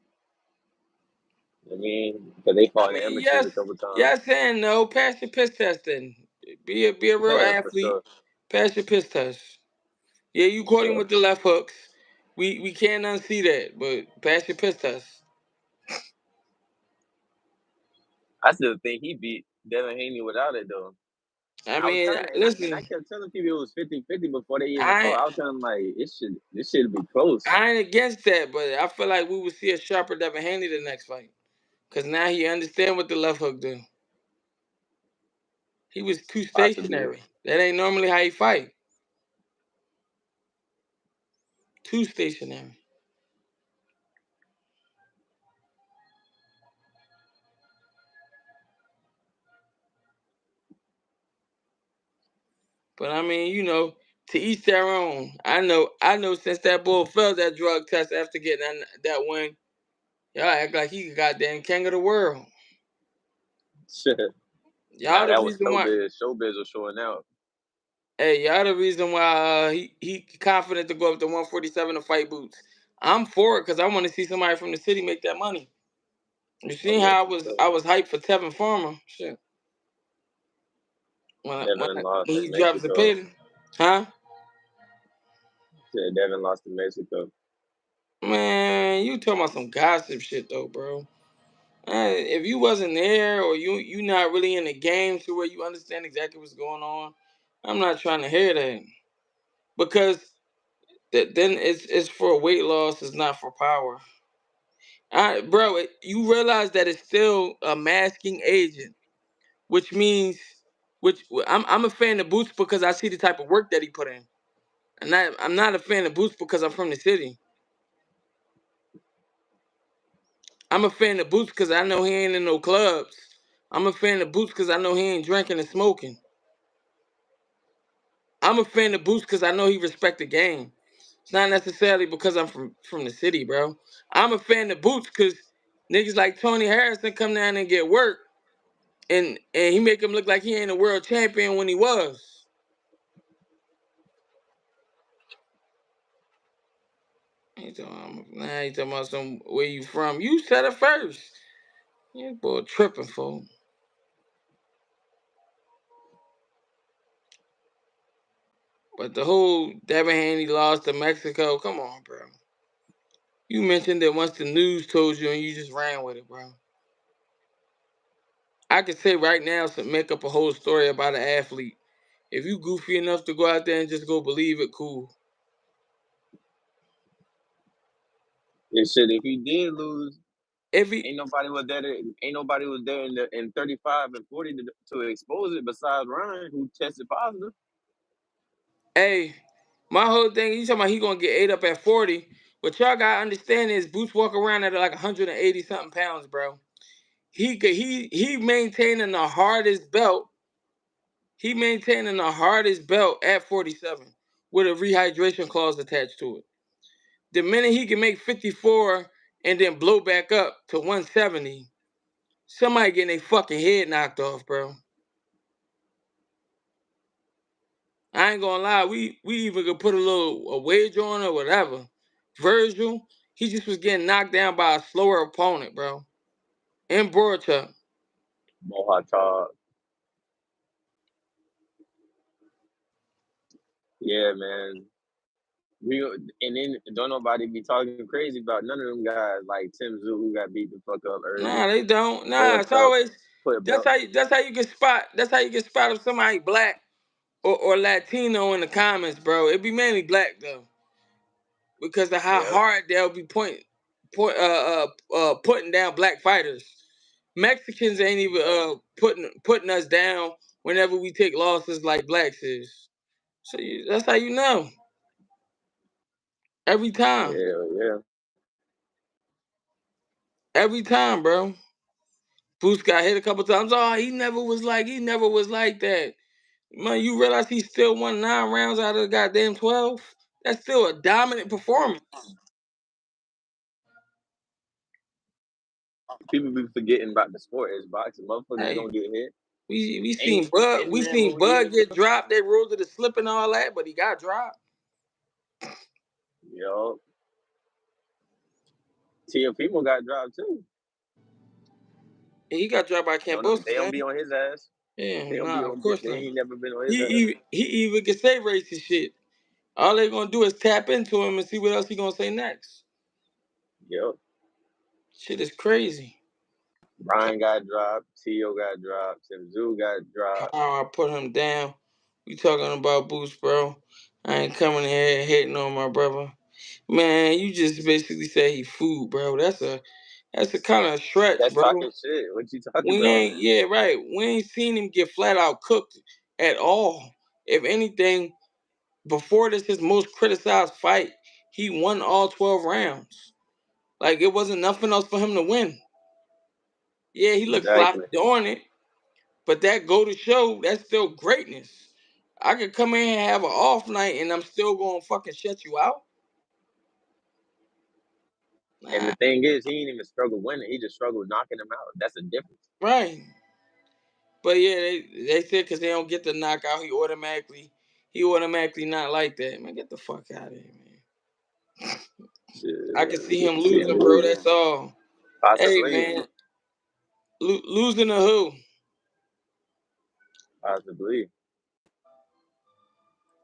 I mean, because they I fought in mean, amateurs yes, a couple times. yes and no. Pass your piss test then. Be a real Yeah, for athlete. sure, Pass your piss test. Yeah, you for caught him sure. with the left hooks. We can't unsee that. But pass your piss test. I still think he beat Devin Haney without it though. I I was mean, telling, and I listen, kept telling people it was 50-50 before they even I fought. ain't- I was telling them like this should be close. I ain't against that, but I feel like we would see a sharper Devin Haney the next fight. Cause now he understand what the left hook do. He was too Possibly. stationary. That ain't normally how he fight. Too stationary. But I mean, to each their own. I know since that bull failed that drug test after getting that win, y'all act like he the goddamn king of the world. Shit. Y'all Nah, the that was reason why. showbiz. Showbiz was showing out. Hey, y'all the reason why he confident to go up to 147 to fight Boots. I'm for it because I want to see somebody from the city make that money. You Oh seen yeah, how I for was sure. I was hyped for Tevin Farmer. Shit. Devin lost When he in drops the Mexico. pin, huh? Said Devin lost to Mexico. Man, you talking about some gossip shit though, bro. If you wasn't there or you not really in the game to where you understand exactly what's going on, I'm not trying to hear that because then it's for weight loss, it's not for power. Bro, you realize that it's still a masking agent, which means which I'm a fan of Boots because I see the type of work that he put in. And I'm not a fan of Boots because I'm from the city. I'm a fan of Boots because I know he ain't in no clubs. I'm a fan of Boots because I know he ain't drinking and smoking. I'm a fan of Boots because I know he respect the game. It's not necessarily because I'm from the city, bro. I'm a fan of Boots because niggas like Tony Harrison come down and get work, and he make him look like he ain't a world champion when he was. He talking about some where you from. You said it first. You boy tripping, fool. But the whole Devin Haney lost to Mexico, come on, bro. You mentioned it once the news told you and you just ran with it, bro. I could say right now, make up a whole story about an athlete. If you goofy enough to go out there and just go believe it, cool. And shit, if he did lose, If he, ain't nobody was there in 35 and 40 to expose it besides Ryan, who tested positive. hey, my whole thing, you talking about he gonna get ate up at 40. What y'all gotta understand is Boots walk around at like 180 something pounds, bro. He maintaining the hardest belt. He maintaining the hardest belt at 47 with a rehydration clause attached to it. The minute he can make 54 and then blow back up to 170, somebody getting their fucking head knocked off, bro. I ain't gonna lie, we even could put a wager on or whatever. Virgil, he just was getting knocked down by a slower opponent, bro. In Broadchurch. Mohawk. Yeah, man. We and then don't nobody be talking crazy about none of them guys like Tim Zoo who got beat the fuck up early. Nah, they don't. Nah, it's Boychuk always put a belt. that's how you get spot. That's how you get spot if somebody black or Latino in the comments, bro. It'd be mainly black though. Because of how Yeah, hard they'll be putting down black fighters. Mexicans ain't even putting us down whenever we take losses like blacks is. So that's how you know. Every time, yeah. every time, bro. Boots got hit a couple times. Oh, he never was like that. Man, you realize he still won 9 rounds out of the goddamn 12? That's still a dominant performance. People be forgetting about the sport is boxing. Motherfuckers Hey, gonna get hit. we Any man seen gonna get Bud hit, get bro. dropped. They ruled it a slip and all that, but he got dropped. Yo, Teofimo got dropped too. He got dropped by Don't know. Cambosos, They don't ain't be he? on his ass. Yeah, They don't be nah, of on. course They not. ain't never been on his ass. He even can say racist shit. All they gonna do is tap into him and see what else he gonna say next. Yep. Shit is crazy. Brian got dropped. T.O. got dropped. Tim Zoo got dropped. How I put him down. You talking about boots, bro? I ain't coming here hating on my brother. Man, you just basically say he food, bro. That's a kind of stretch, That's bro. talking shit. What you talking We about? ain't, yeah, right. We ain't seen him get flat out cooked at all. If anything, before this, his most criticized fight, he won all 12 rounds. Like, it wasn't nothing else for him to win. Yeah, he looked sloppy Exactly. doing it, but that go to show that's still greatness. I could come in and have an off night and I'm still gonna fucking shut you out. And Nah, the thing is, he ain't even struggled winning. He just struggled knocking him out. That's the difference. right. But yeah, they said because they don't get the knockout, he automatically not like that. Man, get the fuck out of here, man. Shit, I can see we him can see him losing, bro. losing. That's all. Hey, Possibly. man, losing to who? Possibly.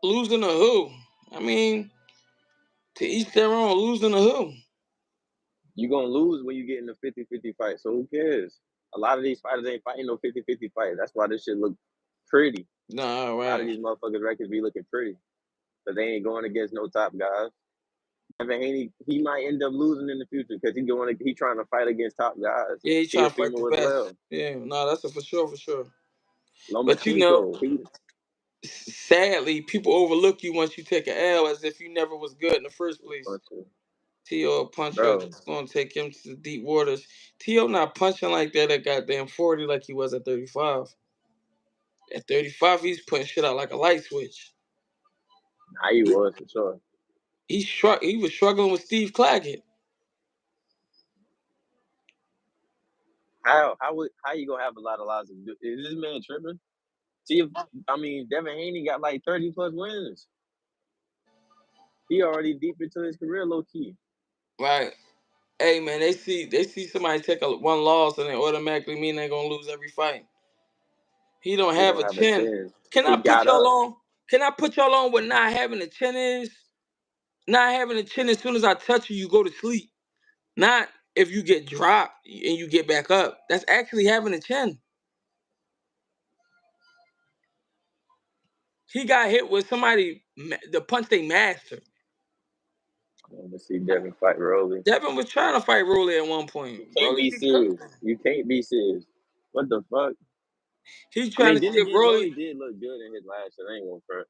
Losing to who? I mean, to each their own. Losing to who? You gonna lose when you get in a 50-50 fight. So who cares? A lot of these fighters ain't fighting no 50-50 fight. That's why this shit look pretty. Nah, A lot of right. these motherfuckers records be looking pretty. But they ain't going against no top guys. Evan Haney, he might end up losing in the future because he trying to fight against top guys. Yeah, he trying to fight the Teofimo as best. well. Yeah, no, that's a for sure, for sure. But you know, Lomachenko, he sadly, people overlook you once you take an L as if you never was good in the first place. T.O. a puncher bro. that's gonna take him to the deep waters. T.O. not punching like that at goddamn 40 like he was at 35. At 35, he's putting shit out like a light switch. Nah, he was for sure. He was struggling with Steve Claggett. How you gonna have a lot of losses? Is this man tripping? See if I mean Devin Haney got like 30 plus wins. He already deep into his career, low key. Right. Hey man, they see somebody take one loss and they automatically mean they're gonna lose every fight. He don't He have don't a have a chin. chance. Can I He put got y'all up. on? Can I put y'all on what not having a chin is? Not having a chin, as soon as I touch you, you go to sleep. Not if you get dropped and you get back up. That's actually having a chin. He got hit with the punch they mastered. I want to see Devin fight Rolly. Devin was trying to fight Rolly at one point. You can't Rolly be get cooked. serious. You can't be serious. What the fuck? He's I trying mean, to then see if again, Rolly, Rolly did look good in his last shit. I ain't gonna front.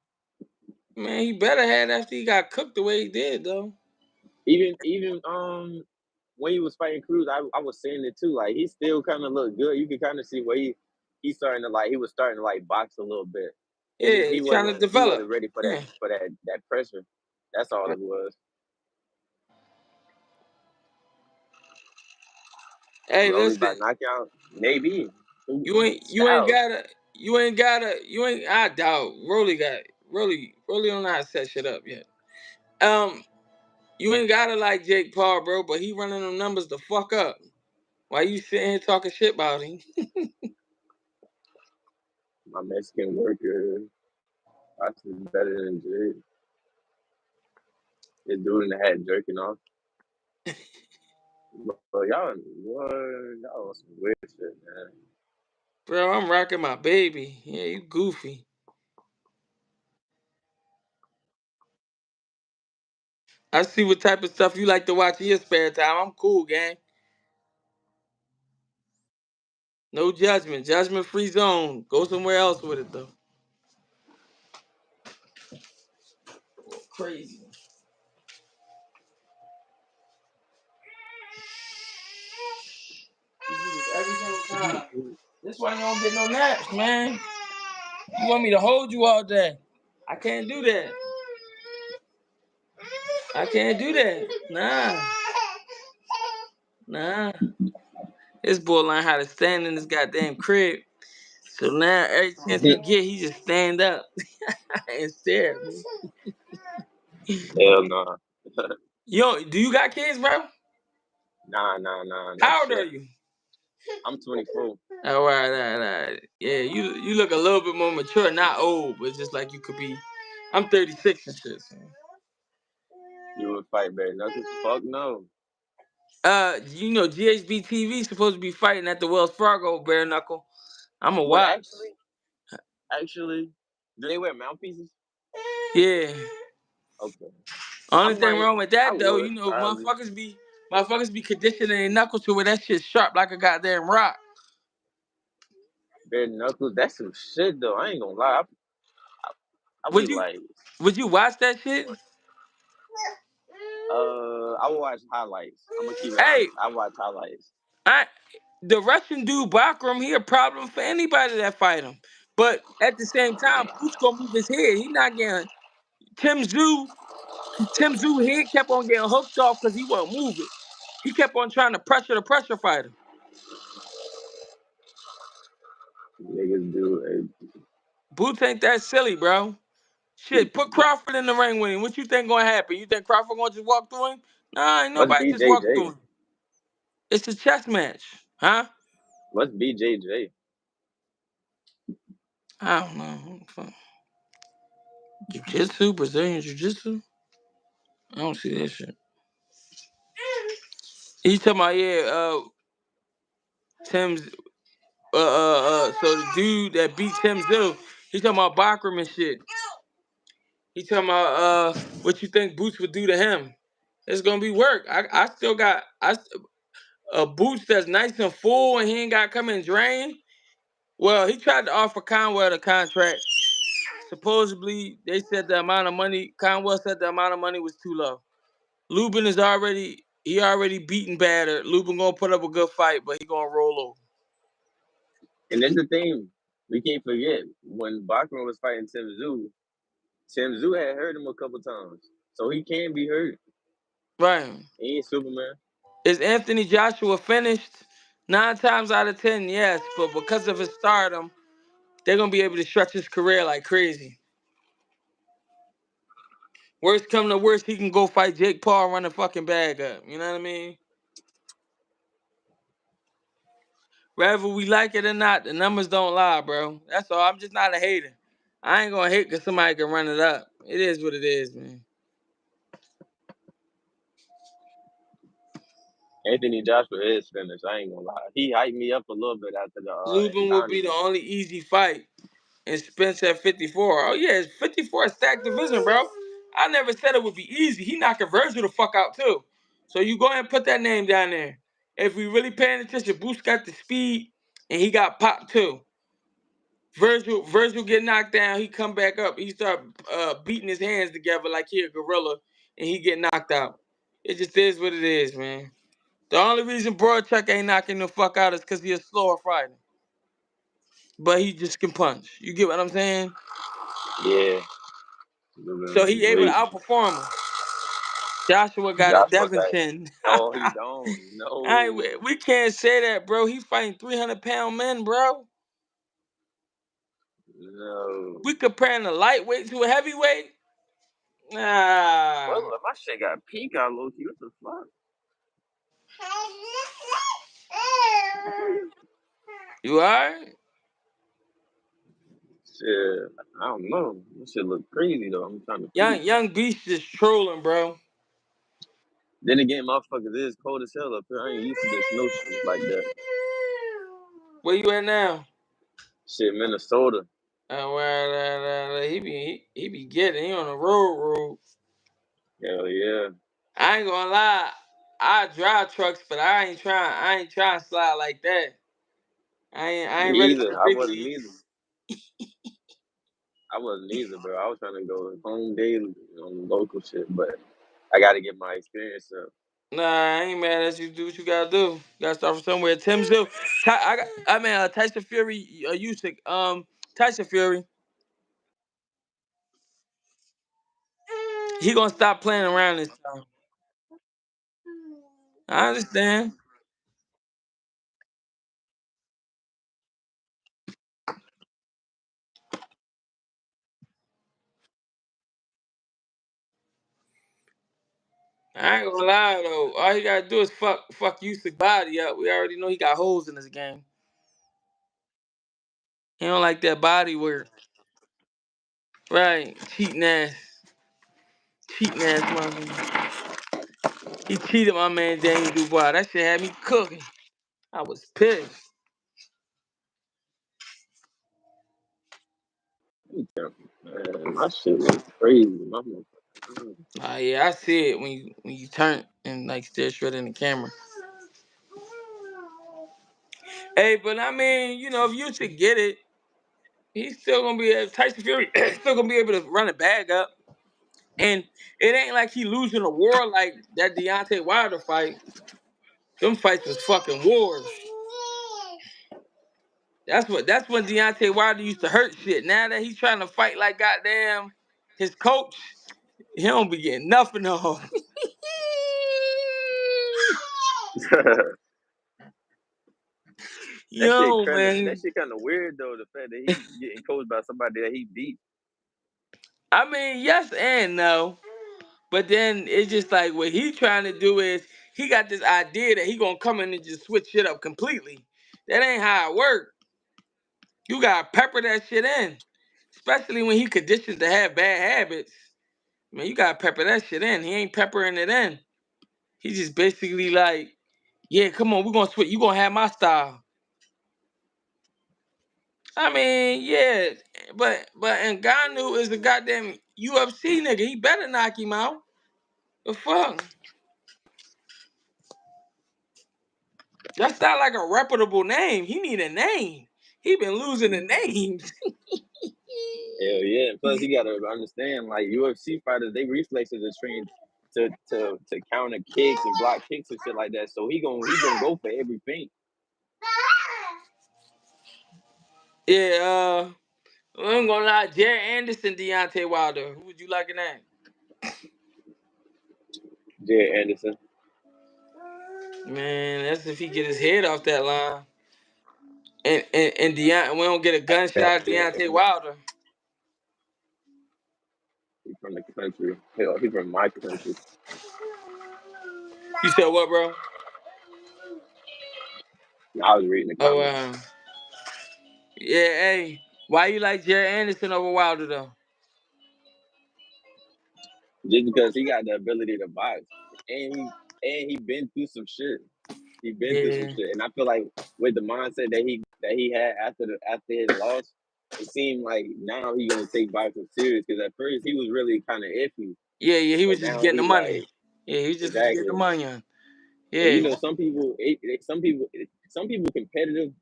man, he better had after he got cooked the way he did, though. Even when he was fighting Cruz, I was saying it too. Like he still kind of looked good. You could kind of see where he was starting to like box a little bit. It just Yeah, he's trying to he develop. wasn't ready for Yeah. that pressure. That's all it was. Hey, Rolly by listen, knockout, maybe. you ain't you ain't Styles. gotta you ain't gotta you ain't I doubt Rolly don't know how to set shit up yet. Um, you ain't gotta like Jake Paul, bro, but he running them numbers the fuck up. Why you sitting here talking shit about him? My Mexican worker. I is better than Jay. This dude in the hat jerking off. But y'all on some weird shit, man. Bro, I'm rocking my baby. Yeah, you goofy. I see what type of stuff you like to watch in your spare time. I'm cool, gang. No judgment. Judgment free zone. Go somewhere else with it though. Crazy. You do this every single time. That's why you don't get no naps, man. You want me to hold you all day? I can't do that. I can't do that. Nah. Nah. This boy learned how to stand in this goddamn crib. So now every chance he get, he just stand up and stare at me. Hell no. Yo, do you got kids, bro? Nah, not How old are shit. you? I'm 24. All right. Yeah, you look a little bit more mature, not old, but just like you could be. I'm 36 and shit. So. You would fight bare knuckles? Fuck no. GHB TV supposed to be fighting at the Wells Fargo bare knuckle. I'ma What watch. actually, do they wear mouthpieces? Yeah. Okay. I Only thing might. wrong with I that though, would probably. motherfuckers be conditioning their knuckles to where that shit sharp like a goddamn rock. Bare knuckles. That's some shit though. I ain't gonna lie. I be Would you like, would you watch that shit? I will watch highlights. I'm gonna keep it Hey, honest. I watch highlights. I the Russian dude Bakram, he a problem for anybody that fight him. But at the same time, Boots gonna move his head. He not getting Tim Zoo. Tim Zoo head kept on getting hooked off because he won't move it. He kept on trying to pressure the pressure fighter. Niggas do. Boots ain't that silly, bro. Shit, put Crawford in the ring with him. What you think gonna happen? You think Crawford gonna just walk through him? Nah, ain't What's nobody just walk through BJJ? him. It's a chess match, huh? What's BJJ? I don't know. Jiu-jitsu, Brazilian Jiu-Jitsu? I don't see that shit. He talking about, yeah, Tim's, so the dude that beat Tim Zoo, he talking about Bakram and shit. He talking about, what you think Boots would do to him. It's gonna be work. I still got, Boots that's nice and full and he ain't got to come and drain. Well, he tried to offer Conwell the contract. Supposedly, they said the amount of money, Conwell said the amount of money was too low. Lubin already beaten battered. Lubin gonna put up a good fight, but he gonna roll over. And that's the thing. We can't forget when Bachman was fighting Tim Zoo. Tim Zoo had hurt him a couple times, so he can be hurt. Right. He ain't Superman. Is Anthony Joshua finished? 9 times out of 10, yes, but because of his stardom, they're gonna be able to stretch his career like crazy. Worst come to worst, he can go fight Jake Paul, run the fucking bag up. You know what I mean? Whether we like it or not, the numbers don't lie, bro. That's all. I'm just not a hater. I ain't gonna hate because somebody can run it up. It is what it is, man. Anthony Joshua is finished. I ain't gonna lie. He hyped me up a little bit after the Lubin would be the Ngannou. only easy fight. And Spence at 54. Oh, yeah, it's 54 stacked division, bro. I never said it would be easy. He knocking Virgil the fuck out, too. So you go ahead and put that name down there. If we really paying attention, Boost got the speed, and he got pop, too. Virgil get knocked down, he come back up. He start beating his hands together like he a gorilla, and he get knocked out. It just is what it is, man. The only reason Broadchuck ain't knocking the fuck out is because he a slower fighter. But he just can punch. You get what I'm saying? Yeah, So he able to wait. outperform him. Joshua got a Joshua Devon got chin. no. He don't. No, We can't say that, bro. He fighting 300-pound men, bro. no. We comparing a lightweight to a heavyweight. Well, Nah. my shit got pink out, low key. What the fuck? You alright? Shit, I don't know. This shit look crazy though. I'm trying to see. Young Beast just trolling, bro. Then again, motherfuckers is cold as hell up here. I ain't used to this snow shit like that. Where you at now? Shit, Minnesota. Well, he be getting. He on the road. Hell yeah. I ain't gonna lie. I drive trucks, but I ain't trying to slide like that. I ain't Me ready for either. the I big wasn't either. leagues. I wasn't either, bro. I was trying to go home daily on local shit, but I got to get my experience up. Nah, I ain't mad at you. Do what you gotta do. You gotta start from somewhere. Tim Zoo. Tyson Fury. Usyk. Tyson Fury. He gonna stop playing around this time. I understand. I ain't gonna lie though. All he gotta do is fuck Usyk body up. We already know he got holes in his game. He don't like that body work. Right. Cheating ass motherfucker. He cheated my man Daniel Dubois. That shit had me cooking. I was pissed. Man, my shit was crazy. My motherfucker. Yeah, I see it when you turn and like stare straight in the camera. Hey, but I mean, if you should get it, he's still gonna be Tyson Fury still gonna be able to run a bag up. And it ain't like he losing a war like that Deontay Wilder fight. Them fights was fucking wars. That's when Deontay Wilder used to hurt shit. Now that he's trying to fight like goddamn his coach, he don't be getting nothing off. Yo, That man. shit kind of weird though. The fact that he getting coached by somebody that he beat. I mean, yes and no. But then it's just like what he trying to do is he got this idea that he gonna come in and just switch shit up completely. That ain't how it work. You gotta pepper that shit in. Especially when he conditioned to have bad habits. Man, you gotta pepper that shit in. He ain't peppering it in. He just basically like, yeah, come on, we're gonna switch. You gonna have my style. I mean, yeah, but Ngannou is a goddamn UFC nigga. He better knock him out. The fuck? That's not like a reputable name. He need a name. He been losing the names. Hell yeah. And plus, you gotta understand, like UFC fighters, they reflexes are trained to counter kicks and block kicks and shit like that. So he gonna go for every feint. Yeah, I'm gonna lie. Jared Anderson, Deontay Wilder. Who would you like in that? Jared Anderson. Man, that's if he get his head off that line. And we don't get a gunshot, Yeah, Deontay Wilder. he's from the country. Hell, he's from my country. You said what, bro? I was reading the Oh, comments. yeah, hey. Why you like Jared Anderson over Wilder, though? Just because he got the ability to box. And he been through some shit. He been through some Yeah. shit. And I feel like with the mindset that he had after his loss, it seemed like now he gonna take boxing serious. Because at first he was really kind of iffy, Yeah, he was but just now getting the he money. like Yeah, he just was getting the exactly. money on. And Yeah. some people competitive,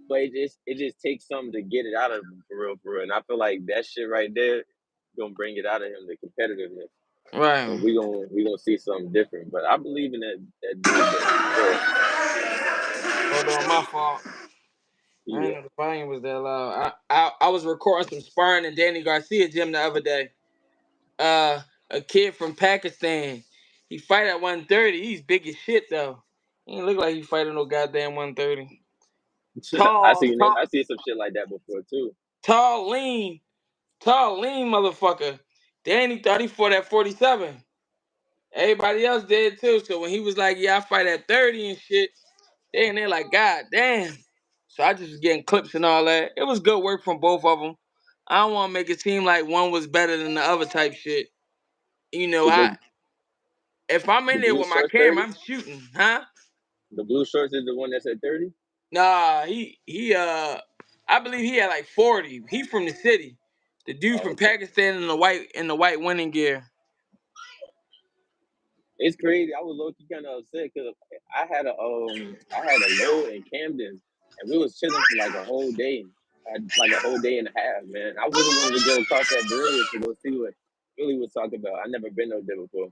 but it just takes something to get it out of him for real, for real. And I feel like that shit right there gonna bring it out of him, the competitiveness. Right. And we gonna see something different. But I believe in that dude though, for sure. Hold on, my fault. I didn't Yeah. know the volume was that loud. I was recording some sparring in Danny Garcia gym the other day. A kid from Pakistan. He fight at 130. He's big as shit though. He ain't look like he fighting no goddamn 130. I Tall, seen it. tall, I see some shit like that before too. tall, lean motherfucker. Danny thought he fought at 47. Everybody else did too. So when he was like, "Yeah, I fight at 30 and shit," they're like, "God damn." So I just was getting clips and all that. It was good work from both of them. I don't want to make it seem like one was better than the other type shit. Is I if I'm the in there blue with my shorts camera, 30? I'm shooting, huh? The blue shorts is the one that's at 30? Nah, he I believe he had like 40. He from the city. The dude Oh, from okay. Pakistan in the white winning gear. It's crazy. I was low key kind of upset because I had a load in Camden, and we was chilling for like a whole day, like a whole day and a half. Man, I really wanted to go across that bridge to go see what Philly was talking about. I never been over there before.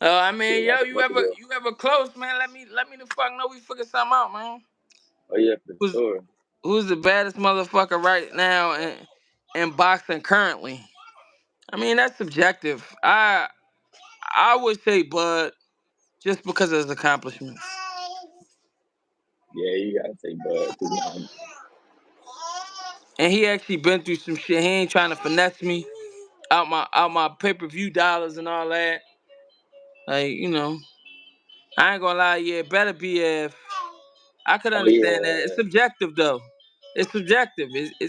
I Shit, mean, like yo, a you month ever ago. you ever close, man? Let me the fuck know we figure something out, man. Oh yeah, for Who's sure. who's the baddest motherfucker right now in boxing currently? I mean, that's subjective. I would say Bud just because of his accomplishments. Yeah, you gotta say Bud to be honest. And he actually been through some shit. He ain't trying to finesse me out my pay-per-view dollars and all that. Like, I ain't gonna lie, yeah, it better be if I could Oh understand that. It's yeah, subjective though. It's subjective.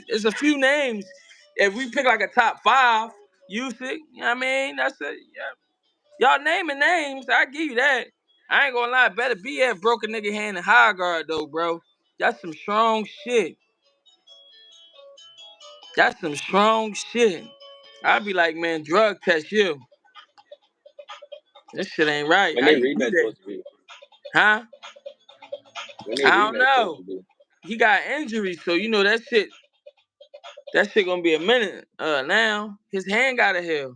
It's a few names. if we pick like a top 5, Usyk, you know what I mean? That's a yeah. Y'all naming names, I give you that. I ain't gonna lie, better be at broke a nigga hand in high guard though, bro. That's some strong shit. That's some strong shit. I'd be like, man, drug test you. This shit ain't right. When How they you do rematch that? supposed to be? Huh? When they I don't rematch supposed know. to be? He got injuries, so you know that shit gonna be a minute. Now his hand got a heal.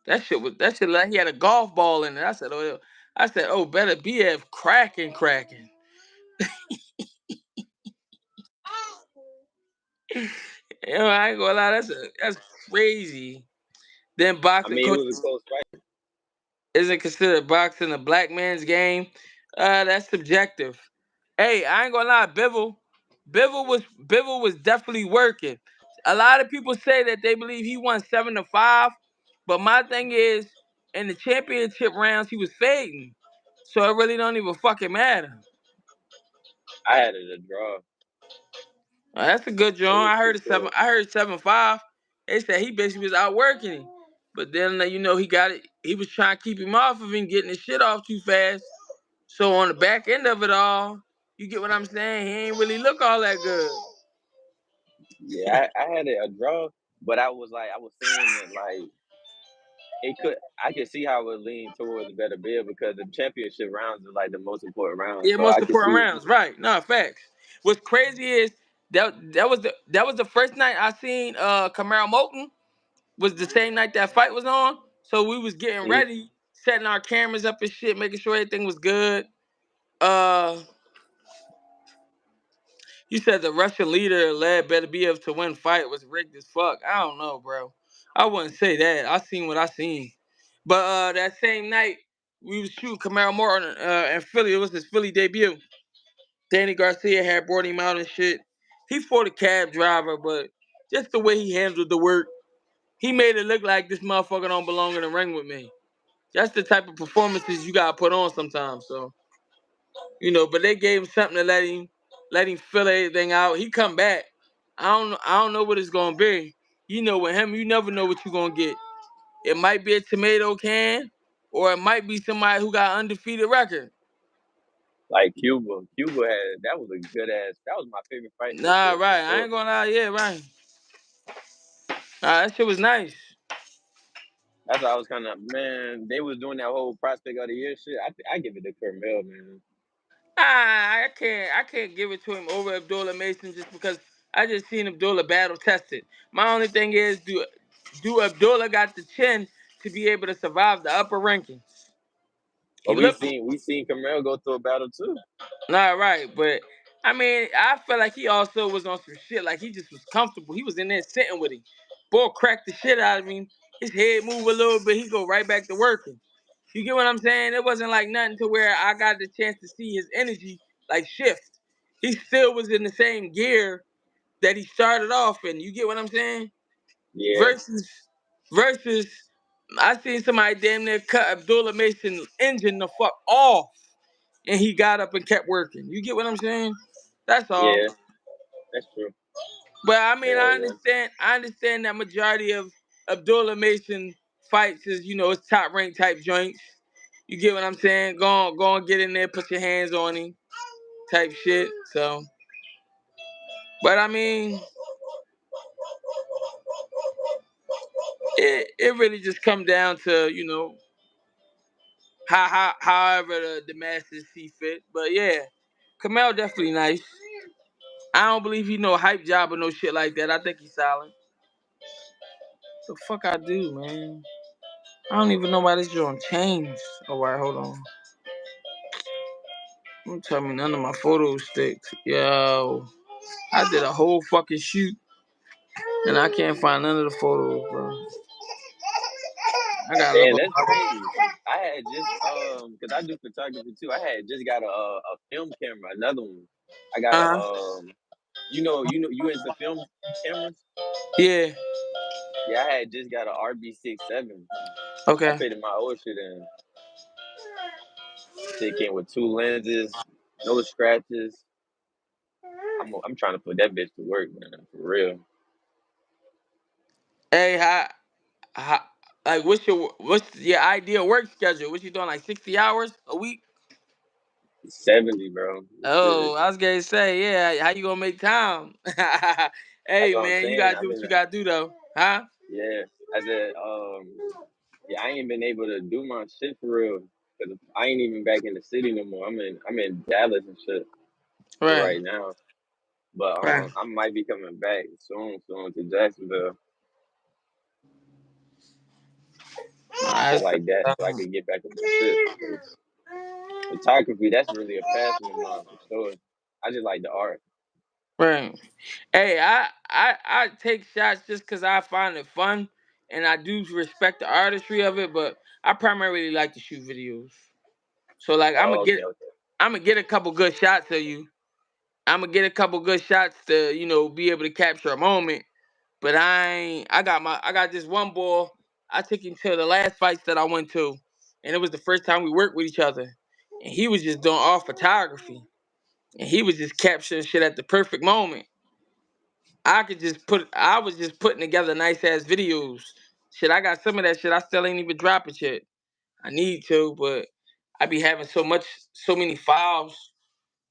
That shit like he had a golf ball in it. I said, better BF cracking. You know, I ain't gonna lie, that's crazy. Then I boxing mean, it coach was a close fight. isn't considered boxing a black man's game. That's subjective. Hey, I ain't gonna lie, Bivol was definitely working. A lot of people say that they believe he won 7-5, but my thing is, in the championship rounds, he was fading, so it really don't even fucking matter. I had it a draw. That's a good It John. was I heard too it seven. close. I heard 7-5. They said he basically was outworking him, but then he got it. He was trying to keep him off of him, getting his shit off too fast. So on the back end of it all, you get what I'm saying? He ain't really look all that good. Yeah, I had it a draw, but I was saying that like it could. I could see how it would lean towards a better bid because the championship rounds are like the most important rounds. Yeah, So most I could important see. rounds, right? No facts. What's crazy is that was the first night I seen Camaro Moulton was the same night that fight was on. So we was getting Mhm. ready, setting our cameras up and shit, making sure everything was good. Uh, you said the Russian leader led better be able to win fight was rigged as fuck. I don't know, bro. I wouldn't say that. I seen what I seen. But that same night we was shooting Camaro Morton in Philly. It was his Philly debut. Danny Garcia had brought him out and shit. He fought a cab driver, but just the way he handled the work, he made it look like this motherfucker don't belong in the ring with me. That's the type of performances you gotta put on sometimes. So but they gave him something to let him fill everything out. He come back. I don't know what it's gonna be. With him, you never know what you're gonna get. It might be a tomato can, or it might be somebody who got undefeated record. Like Cuba had that was a good ass. That was my favorite fight in this Nah, show for right. I sure. ain't gonna lie. Yeah, right. That shit was nice. That's why I was kind of man. They was doing that whole prospect of the year shit. I give it to Carmel, man. I can't give it to him over Abdullah Mason just because I just seen Abdullah battle tested. My only thing is, do Abdullah got the chin to be able to survive the upper rankings? He But we looked seen we seen Carmel go through a battle too. not right, but I mean, I felt like he also was on some shit. Like he just was comfortable. He was in there sitting with him. Boy cracked the shit out of him. His head moved a little bit. He go right back to working. You get what I'm saying? It wasn't like nothing to where I got the chance to see his energy like shift. He still was in the same gear that he started off in. You get what I'm saying? Yeah, Versus, I seen somebody damn near cut Abdullah Mason engine the fuck off, and he got up and kept working. You get what I'm saying? That's all. yeah, that's true. But I mean, Yeah, I yeah. understand. I understand that majority of Abdullah Mason fights is it's top rank type joints. You get what I'm saying? Go on, get in there, put your hands on him, type shit. So, but I mean, it really just come down to however the masses see fit. But yeah, Kamel definitely nice. I don't believe he no hype job or no shit like that. I think he's solid. The fuck I do, man. I don't even know why this joint changed. All right, hold on. Don't tell me none of my photos stick. Yo, I did a whole fucking shoot and I can't find none of the photos, bro. I gotta look Man, on that's my. crazy. I had just because I do photography too. I had just got a film camera, another one. I got a Uh huh. you into film cameras? Yeah. Yeah, I had just got a RB67. I Okay. traded my old shit in. Shit came with two lenses, no scratches. I'm trying to put that bitch to work, man, for real. Hey, how like what's your ideal work schedule? What you doing, like 60 hours a week? 70, bro. Oh, Shit. I was gonna say, yeah. How you gonna make time? That's Hey, what I'm man, you saying. gotta I do what mean, you gotta do, though, huh? yeah. I said, yeah, I ain't been able to do my shit for real. Cause I ain't even back in the city no more. I'm in Dallas and shit for Right, right now. But right. I might be coming back soon to Jacksonville, shit That's like that, so I um, can get back on my shit. Cause photography, that's really a passion of mine for sure. I just like the art. right. Hey, I take shots just cause I find it fun, and I do respect the artistry of it. But I primarily like to shoot videos. So like, Oh, okay, okay. I'm gonna get a couple good shots of you. I'm gonna get a couple good shots to be able to capture a moment. But I ain't, I got this one boy. I took him to the last fights that I went to, and it was the first time we worked with each other. And he was just doing all photography, and he was just capturing shit at the perfect moment. I was just putting together nice ass videos. Shit, I got some of that shit. I still ain't even dropping shit. I need to, but I be having so many files.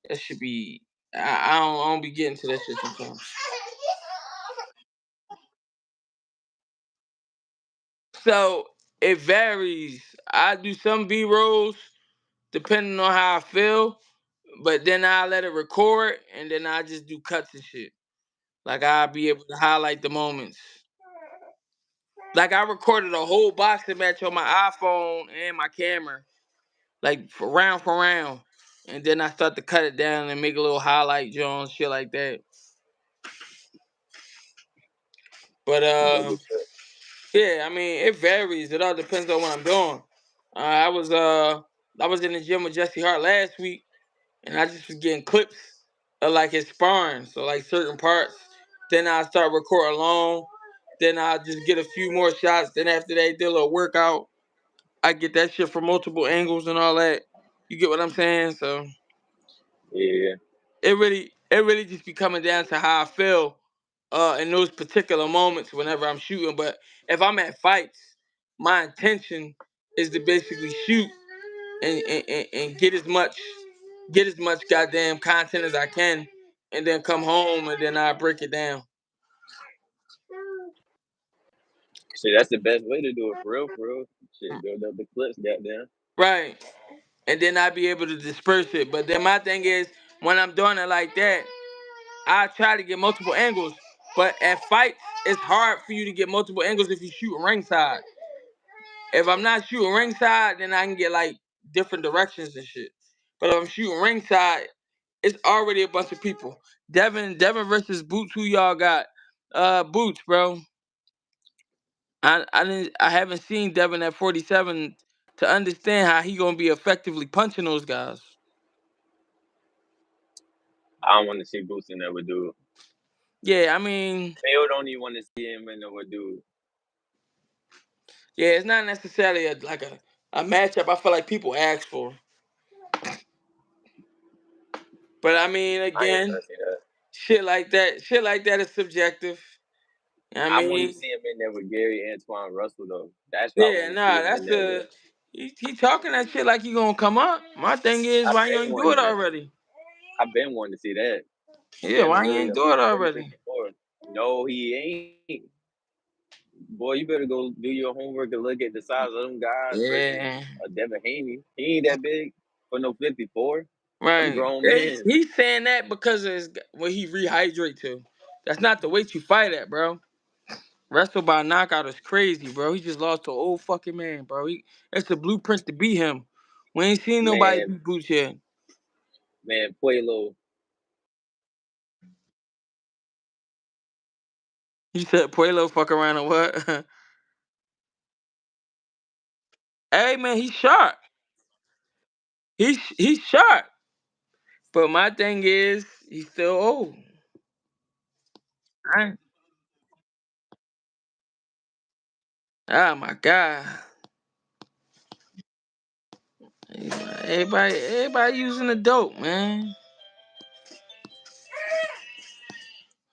That should be. I don't be getting to that shit sometimes. So it varies. I do some B rolls depending on how I feel, but then I let it record and then I just do cuts and shit. Like I'll be able to highlight the moments. Like I recorded a whole boxing match on my iPhone and my camera, like for round, and then I start to cut it down and make a little highlight Jones shit like that. But Dope as shit. yeah, I mean it varies. It all depends on what I'm doing. I was in the gym with Jesse Hart last week, and I just was getting clips of like his sparring, so like certain parts. Then I start recording alone. Then I just get a few more shots. Then after they did a little workout, I get that shit from multiple angles and all that. You get what I'm saying? So Yeah. it really just be coming down to how I feel in those particular moments whenever I'm shooting. But if I'm at fights, my intention is to basically shoot and get as much goddamn content as I can, and then come home and then I break it down. Shit, that's the best way to do it for real, for real. Shit, build up the clips, goddamn. Right. And then I be able to disperse it. But then my thing is, when I'm doing it like that, I try to get multiple angles. But at fights, it's hard for you to get multiple angles if you shoot ringside. If I'm not shooting ringside, then I can get like different directions and shit. But if I'm shooting ringside, it's already a bunch of people. Devin versus Boots. Who y'all got? Boots, bro. I haven't seen Devin at 47 to understand how he gonna be effectively punching those guys. I don't want to see Boots in there with dude. Yeah, I mean, Mayo don't even want to see him in there with dude. yeah, it's not necessarily a matchup. I feel like people ask for, but I mean, I ain't again, trying to see that. shit like that is subjective. I I want to mean, see him in there with Gary Antoine Russell though. That's what I yeah, want to see nah, him in that's there with. he talking that shit like he gonna come up. My thing is, I've why you been ain't do it wanting to. already? I've been wanting to see that. Yeah, Devin why you really ain't do it really already? 54. No, he ain't. Boy, you better go do your homework and look at the size of them guys versus Yeah, Devin Haney. He ain't that big for no 54. Them right. grown men. He's saying that because of what he rehydrate to. That's not the weight you fight at, bro. Wrestle by knockout is crazy, bro. He just lost to an old fucking man, bro. That's the blueprint to beat him. We ain't seen nobody Man, beat Boots yet. man, Puelo. You said Puelo fuck around or what? Hey man, he's sharp. He's sharp. But my thing is, he's still old. I, oh my god. Everybody using the dope, man.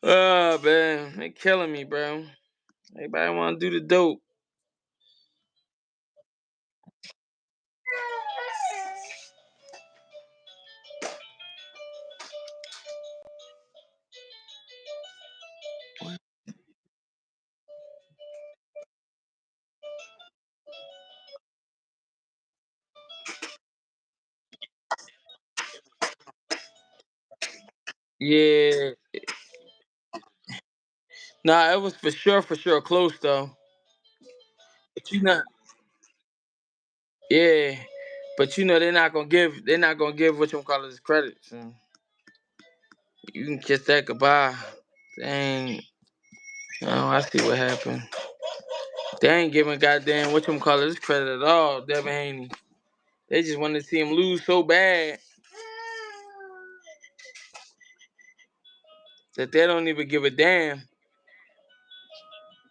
Oh man, they killing me, bro. Everybody want to do the dope. Yeah, nah, it was for sure close though. But you know, yeah, but you know they're not gonna give what you call it credit. So you can kiss that goodbye. Dang, oh, I see what happened. They ain't giving goddamn what you call it credit at all, Devin Haney. They just wanted to see him lose so bad that they don't even give a damn.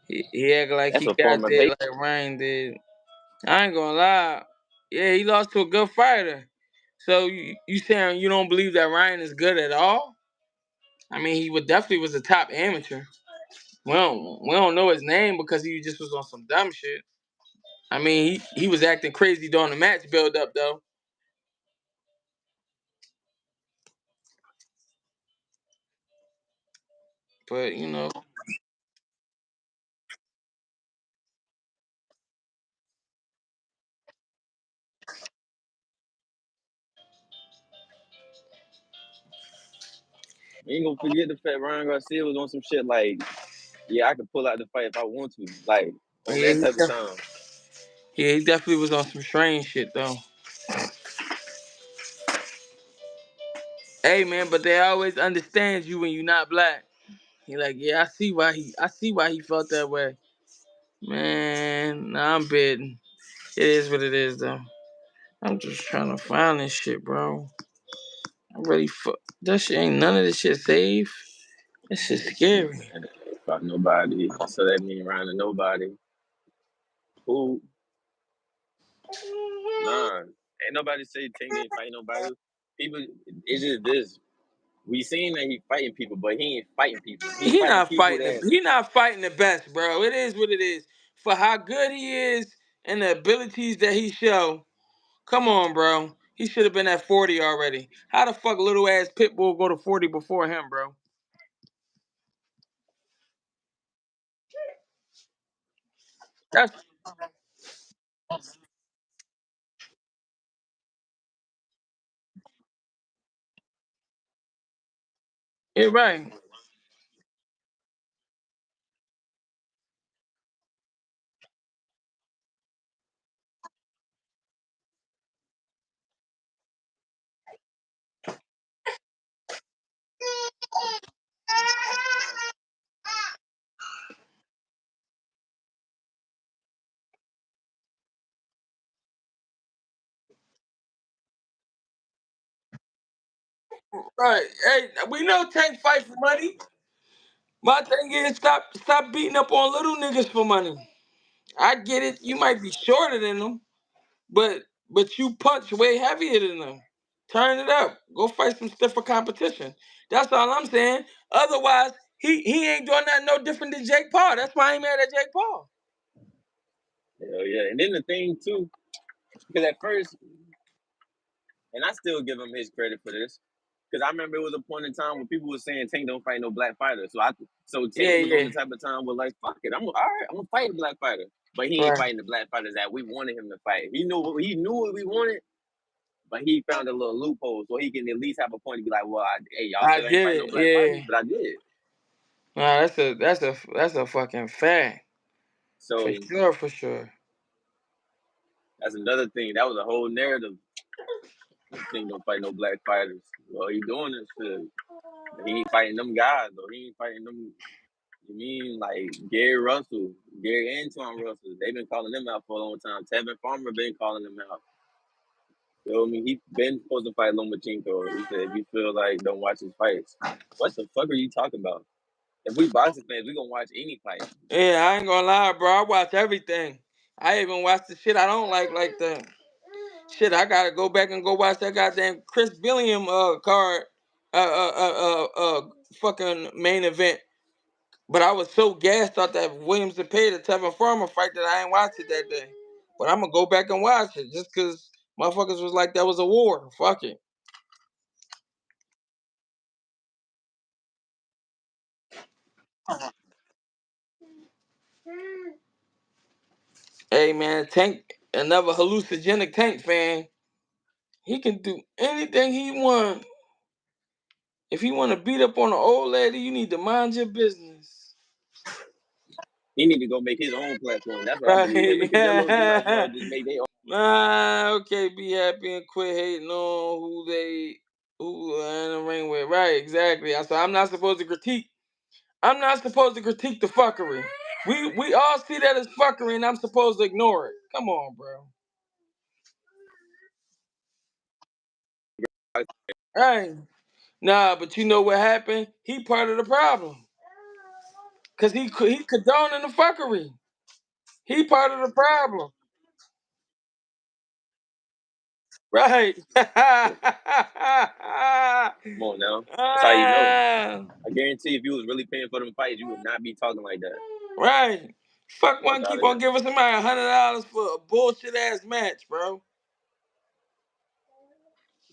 He act like That's he a got form of there hate. like Ryan did. I ain't gonna lie. Yeah, he lost to a good fighter. So you saying you don't believe that Ryan is good at all? I mean, he would definitely was a top amateur. We don't know his name because he just was on some dumb shit. I mean, he was acting crazy during the match build up though. But you know, You ain't gonna forget the fact Ryan Garcia was on some shit like, yeah, I could pull out the fight if I want to. Like, on yeah, that type of time. he definitely was on some strange shit though. Hey man, but they always understand you when you're not black. He like, yeah, I see why he felt that way. Man, nah, I'm bidding. It is what it is though. I'm just trying to find this shit, bro. I'm really that shit ain't none of this shit safe. That shit Let's see, scary. man. Fuck nobody. So that mean Ryan to nobody. Who? Nah. Ain't nobody say Tank didn't fight nobody. People, it's just this. We seen that he fighting people, but he ain't fighting people. He fighting people that, He not fighting the best, bro. It is what it is. For how good he is and the abilities that he show, come on, bro. He should have been at 40 already. How the fuck little ass Pitbull go to 40 before him, bro? That's it, right. Right. Hey, we know Tank fight for money. My thing is stop beating up on little niggas for money. I get it. You might be shorter than them, but you punch way heavier than them. Turn it up. Go fight some stiffer competition. That's all I'm saying. Otherwise, he ain't doing nothing no different than Jake Paul. That's why I ain't mad at Jake Paul. hell yeah. And then the thing too, because at first, and I still give him his credit for this, because I remember it was a point in time where people were saying Tank don't fight no black fighter. So Yeah, Tank was on yeah. the type of time where like, fuck it, all right, I'm gonna fight a black fighter. But he ain't Right. fighting the black fighters that we wanted him to fight. He knew what we wanted, but he found a little loophole so he can at least have a point to be like, well, hey, y'all I still ain't get fighting it. no black fighters, Yeah. but I did. Nah, that's a fucking fact. For So sure, for sure. that's another thing. That was a whole narrative. Tank don't fight no black fighters. Well, he doing this shit. But he ain't fighting them guys though. He ain't fighting them. You mean like Gary Russell, Gary Antoine Russell? They've been calling them out for a long time. Tevin Farmer been calling them out. Feel me? He been supposed to fight Lomachenko. He said if you feel like don't watch his fights. What the fuck are you talking about? If we boxing fans, we gonna watch any fight. Yeah, I ain't gonna lie, bro. I watch everything. I even watch the shit I don't like that. Shit, I gotta go back and go watch that goddamn Chris Billiam card. fucking main event. But I was so gassed out that Williams and paid the Tevin Farmer fight that I ain't watched it that day. But I'm gonna go back and watch it just cause motherfuckers was like that was a war. Fuck it. Hey man, Tank, another hallucinogenic Tank fan. He can do anything he want. If you want to beat up on an old lady, you need to mind your business. He need to go make his own platform. That's what I believe. Him and Canelo, they might as well Right. just make their own. Okay, be happy and quit hating on who in the ring with. Right, exactly. So I'm not supposed to critique. I'm not supposed to critique the fuckery. We all see that as fuckery, and I'm supposed to ignore it. Come on, bro. Hey, nah, but you know what happened? He part of the problem, cause he condoning the fuckery. He part of the problem, right? Come on now. That's how you know. Ah, I guarantee if you was really paying for them fights, you would not be talking like that. right. Fuck Fuck one, out keep of on here. giving somebody $100 for a bullshit ass match, bro.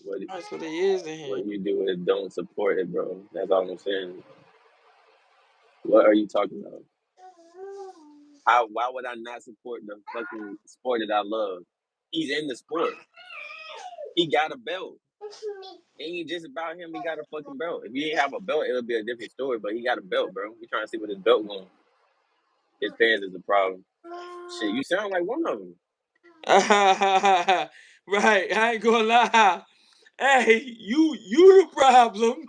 What That's what it is in here. what you do is don't support it, bro. That's all I'm saying. What are you talking about? How? Why would I not support the fucking sport that I love? He's in the sport. He got a belt. It ain't just about him. He got a fucking belt. If he didn't have a belt, it would be a different story. But he got a belt, bro. We trying to see what his belt going. His fans is the problem. Shit, you sound like one of them. Right, I ain't gonna lie. Hey, you the problem.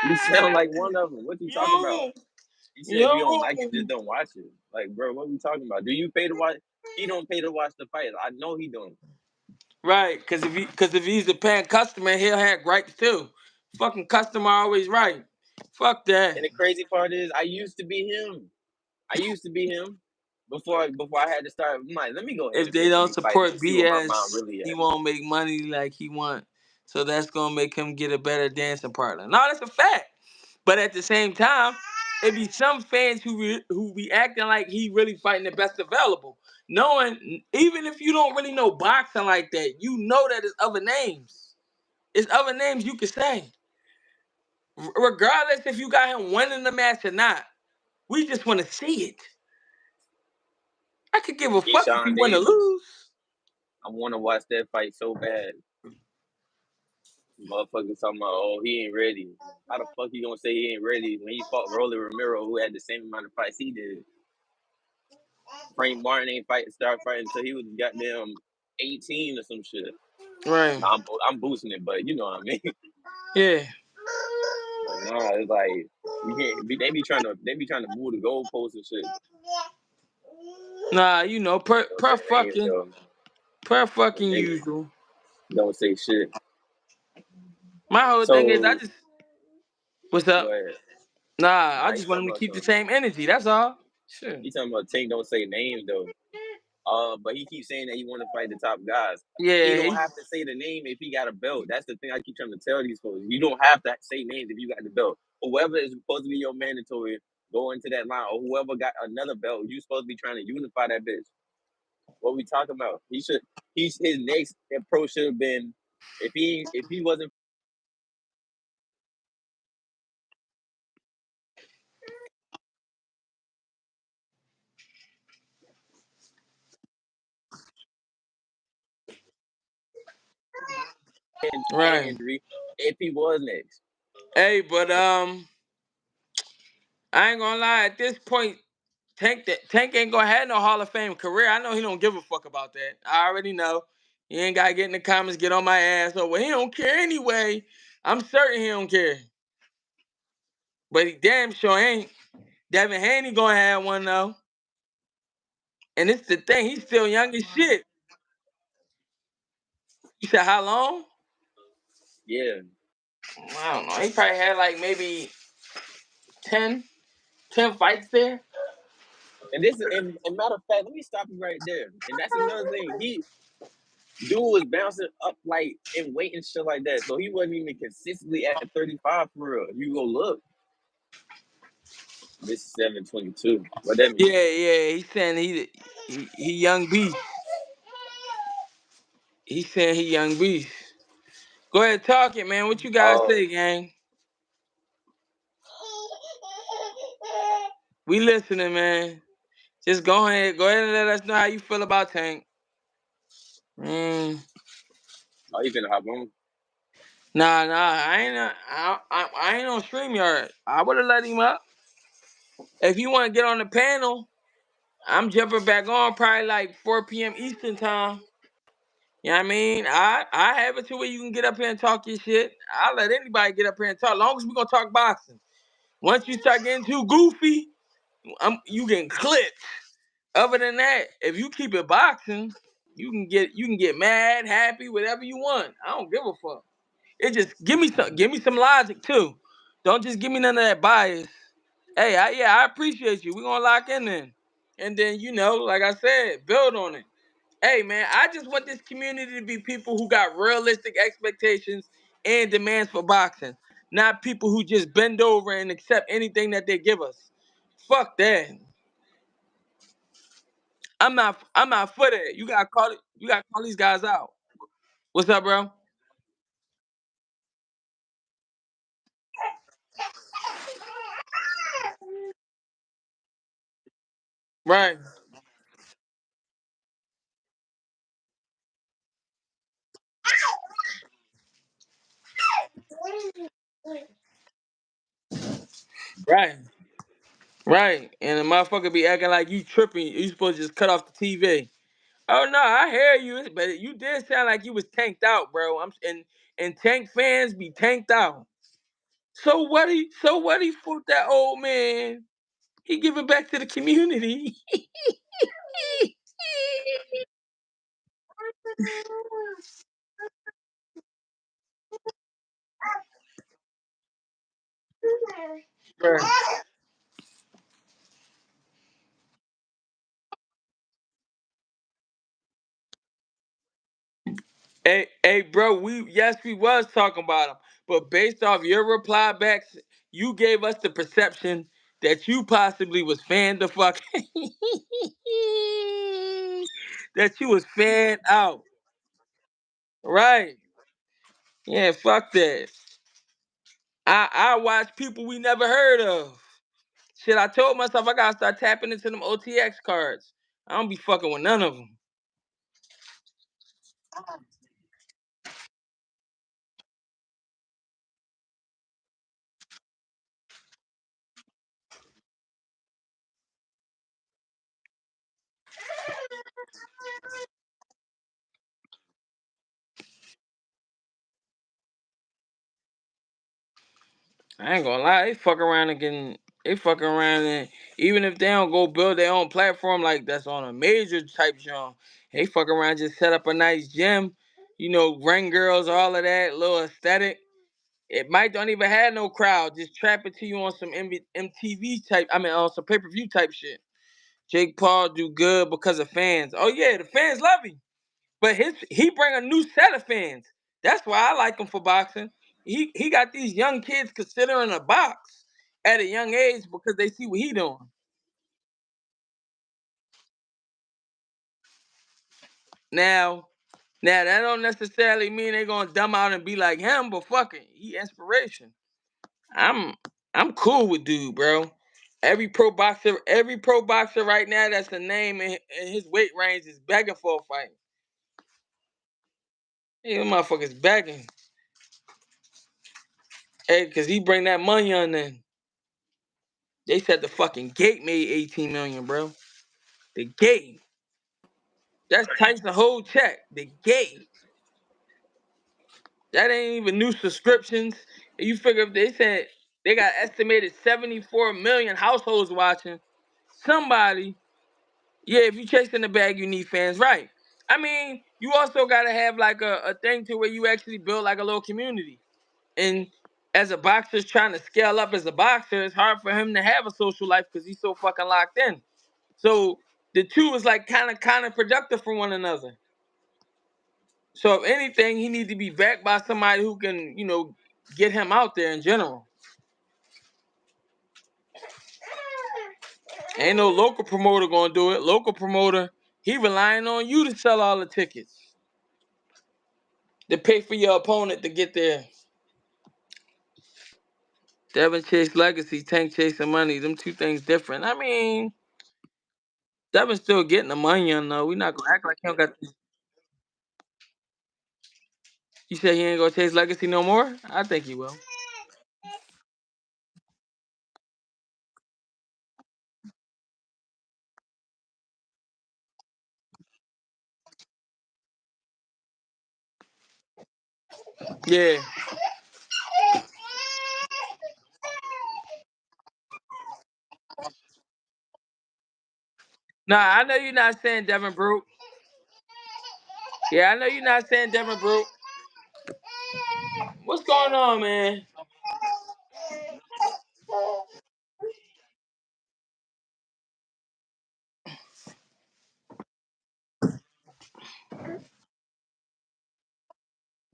You sound like one of them. What you talking about? Yo, He said if yo. you don't like it, just don't watch it. Like, bro, what we talking about? Do you pay to watch? He don't pay to watch the fight. I know he don't. Right, cause if he's a paying customer, he'll have gripes too. Fucking customer always right. Fuck that. And the crazy part is, I used to be him. I used to be him before I had to start. I'm like, let me go ahead If and they pay for don't these fights support and see what my mind BS, really he at. won't make money like he want. So that's gonna make him get a better dancing partner. No, that's a fact. But at the same time, it be some fans who be acting like he really fighting the best available. Knowing even if you don't really know boxing like that, you know that it's other names. It's other names you can say. Regardless if you got him winning the match or not. We just want to see it. I could give a fuck if he Keyshawn win or Davis. lose. I want to watch that fight so bad. Motherfuckers talking about, oh, he ain't ready. How the fuck you gonna say he ain't ready when he fought Rolly Romero, who had the same amount of fights he did? Frank Martin ain't start fighting until he was goddamn 18 or some shit. Right. Nah, I'm boosting it, but you know what I mean. Yeah. But nah, it's like you can't. They be trying to move the goalposts and shit. Nah, you know, per Don't per say names fucking though. per Them fucking niggas usual. don't say shit. My whole thing is I So just what's up? go ahead. Nah, I Nah, he just want talking him to about keep the something. same energy. That's all. Sure. He talking about Tank don't say names though. But he keeps saying that he want to fight the top guys. He Yeah. don't have to say the name if he got a belt. That's the thing I keep trying to tell these folks. You don't have to say names if you got the belt. Whoever is supposed to be your mandatory, go into that line. Or whoever got another belt, you supposed to be trying to unify that bitch. What we talking about? He should. His next approach should have been if he wasn't in hand Right. injury, if he was next. Hey, but I ain't gonna lie. At this point, Tank ain't gonna have no Hall of Fame career. I know he don't give a fuck about that. I already know. He ain't gotta get in the comments, get on my ass. Oh, well, he don't care anyway. I'm certain he don't care. But he damn sure ain't. Devin Haney gonna have one though. And it's the thing, he's still young as shit. You said how long? Yeah. I don't know. He probably had like maybe 10, 10 fights there. And matter of fact, let me stop you right there. And that's another thing. Dude was bouncing up like in weight and shit like that. So he wasn't even consistently at 35 for real. If you go look, this 722. What that mean? Yeah, yeah. He's saying he young beast. He's saying he young beast. Go ahead, talk it, man. What you guys Oh, say, gang? We listening, man. Just go ahead and let us know how you feel about Tank. Mm, oh, you finna hop on? nah, I ain't. I ain't on Streamyard. I would have let him up. If you want to get on the panel, I'm jumping back on probably like 4 p.m. Eastern time. You know what I mean? I have it to where you can get up here and talk your shit. I'll let anybody get up here and talk. As long as we gonna talk boxing. Once you start getting too goofy, you getting clipped. Other than that, if you keep it boxing, you can get mad, happy, whatever you want. I don't give a fuck. It just give me some logic too. Don't just give me none of that bias. Hey, I appreciate you. We're gonna lock in then. And then, like I said, build on it. Hey man, I just want this community to be people who got realistic expectations and demands for boxing. Not people who just bend over and accept anything that they give us. Fuck that. I'm not for that. You gotta call these guys out. What's up, bro? Right. Right. Right. And the motherfucker be acting like you tripping. You supposed to just cut off the TV. Oh no, I hear you, but you did sound like you was tanked out, bro. And tank fans be tanked out. So what he fought that old man. He giving back to the community. Bruh. Hey, bro, we was talking about him, but based off your reply backs, you gave us the perception that you possibly was fan the fuck, that you was fan out, right? Yeah, fuck that. I watch people we never heard of. Shit, I told myself I gotta start tapping into them OTX cards. I don't be fucking with none of them. I ain't gonna lie, they fuck around and even if they don't go build their own platform like that's on a major type show, they fuck around just set up a nice gym, ring girls, all of that, little aesthetic. It might don't even have no crowd, just trap it to you on some MTV type, on some pay-per-view type shit. Jake Paul do good because of fans. Oh yeah, the fans love him. But he bring a new set of fans. That's why I like him for boxing. He got these young kids considering a box at a young age because they see what he doing. Now, now that don't necessarily mean they're gonna dumb out and be like him, but fucking he inspiration. I'm I'm cool with dude, bro. Every pro boxer right now that's a name in his weight range is begging for a fight. Hey, them motherfuckers begging. Hey, cause he bring that money on then. They said the fucking gate made 18 million, bro. The gate. That's Tyson whole check. The gate. That ain't even new subscriptions. And you figure if they said they got estimated 74 million households watching, somebody, yeah, if you chasing the bag, you need fans, right? I mean, you also gotta have like a thing to where you actually build like a little community. And as a boxer's trying to scale up as a boxer, it's hard for him to have a social life because he's so fucking locked in. So the two is like kind of productive for one another. So if anything, he needs to be backed by somebody who can, get him out there in general. Ain't no local promoter gonna do it. Local promoter, he relying on you to sell all the tickets, to pay for your opponent to get there. Devin chase legacy, Tank chasing money. Them two things different. I mean, Devin's still getting the money, we not gonna act like he don't got. You said he ain't gonna chase legacy no more? I think he will. Yeah. Nah, I know you're not saying Devin broke. Yeah, I know you're not saying Devin broke. What's going on, man?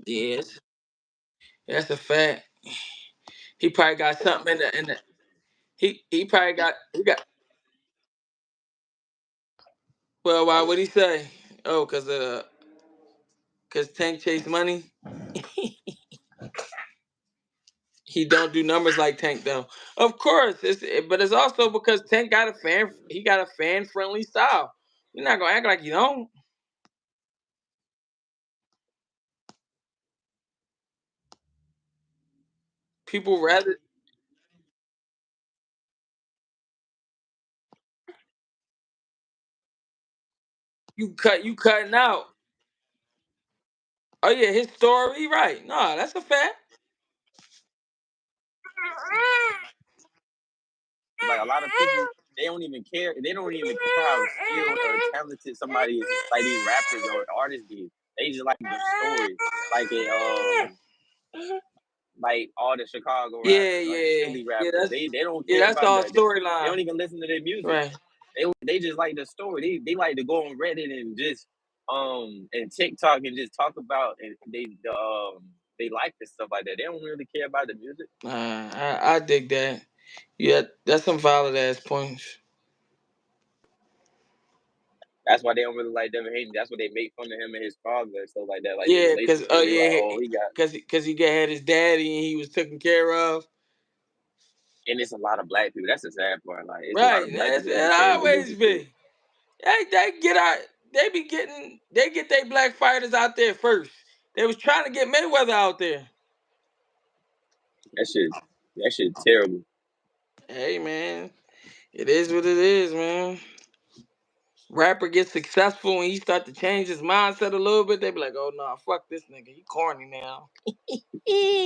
Yes, that's a fact. He probably got something in the. He probably got. Well, why would he say? Oh, cause Tank chase money. He don't do numbers like Tank though. Of course, but it's also because Tank got a fan. He got a fan friendly style. You're not gonna act like you don't. People rather you cutting out. Oh yeah, his story, right? No, that's a fact. Like a lot of people, they don't even care. They don't even care how skilled or talented somebody is. Like these rappers or artists be. They just like the story. Like it, like all the Chicago Yeah, rappers, like the yeah, Philly yeah. rappers. They don't Yeah, care that's about all they storyline, don't even listen to their music. right? They just like the story. They like to go on Reddit and just and TikTok and just talk about and they like this stuff like that. They don't really care about the music. I dig that. Yeah, that's some valid ass points. That's why they don't really like Devin Haney. That's why they make fun of him and his father and stuff like that, like their Yeah, cause relationship. They like, yeah, oh, he got, cause he got had his daddy and he was taken care of. and it's a lot of black people. That's the sad part. Like, it's a lot Right, of black that's people it. who cares the Always music too. be. They get out. They get their black fighters out there first. They was trying to get Mayweather out there. That shit, that shit terrible. Hey man, it is what it is, man. Rapper gets successful and he start to change his mindset a little bit. They be like, oh no, nah, fuck this nigga. He corny now.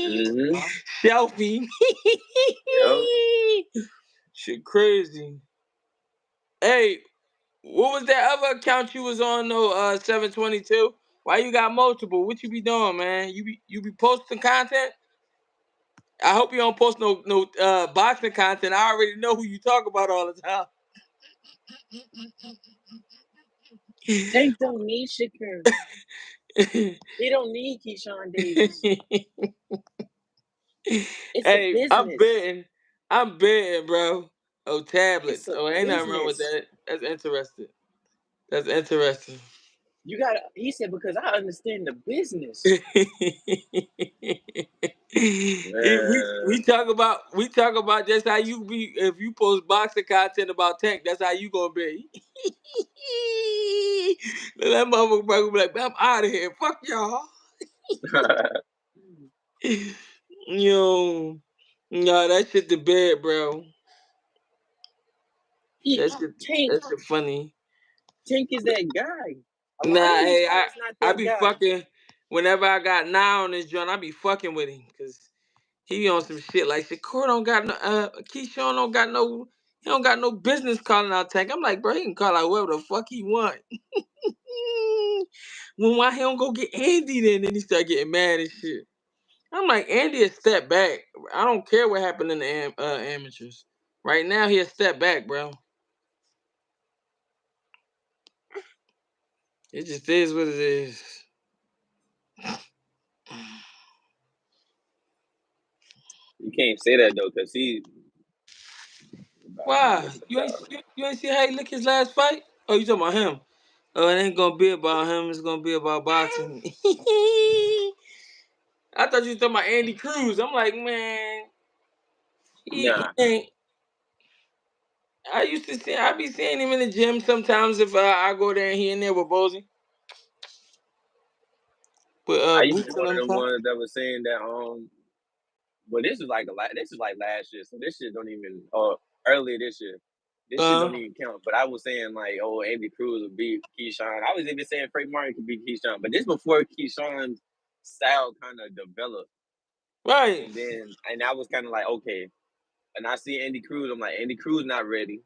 Mm-hmm. Selfie. Yep. Shit crazy. Hey, what was that other account you was on though? 722. Why you got multiple? What you be doing, man? You be posting content? I hope you don't post no boxing content. I already know who you talk about all the time. Tank don't need Shakur. He don't need Keyshawn Davis. It's a Hey, I'm business. betting. I'm betting, bro. Oh, It's tablets. a Oh, ain't nothing wrong with business. that. That's interesting. That's interesting. You gotta. He said because I understand the business. If we Man, talk about just how you be if you post boxing content about Tank, that's how you gonna be. That motherfucker be like, I'm out of here. Fuck y'all. Yo, no, that shit the bed, bro. he That shit, Tank. that shit funny. Tank is that guy. A lot Nah, of these hey, fighters not I that be guy. fucking whenever I got now on this joint, I be fucking with him because he on some shit like Shakur don't got no Keyshawn don't got no he don't got no business calling out Tank. I'm like, bro, he can call out whoever the fuck he want. Well, why he don't go get Andy then? Then he start getting mad and shit. I'm like, Andy a step back. I don't care what happened in the amateurs. Right now, he a step back, bro. It just is what it is. You can't say that though, cause he about to Why? miss a You ain't thousand. you ain't see how he licked his last fight? Oh, you talking about him? Oh, it ain't gonna be about him. It's gonna be about boxing. I thought you was talking about Andy Cruz. I'm like, man, he Nah, ain't. I used to see. I be seeing him in the gym sometimes if I go there and he in there with Bozy, with I used to be boots and one of them. the ones that was saying that but this is like this is like last year, so this shit don't even earlier this year. This shit Uh, don't even count. But I was saying like, oh, Andy Cruz would beat Keyshawn. I was even saying Frank Martin could beat Keyshawn, but this before Keyshawn's style kind of developed, right. and I was kind of like, okay. And I see Andy Cruz, I'm like, Andy Cruz not ready.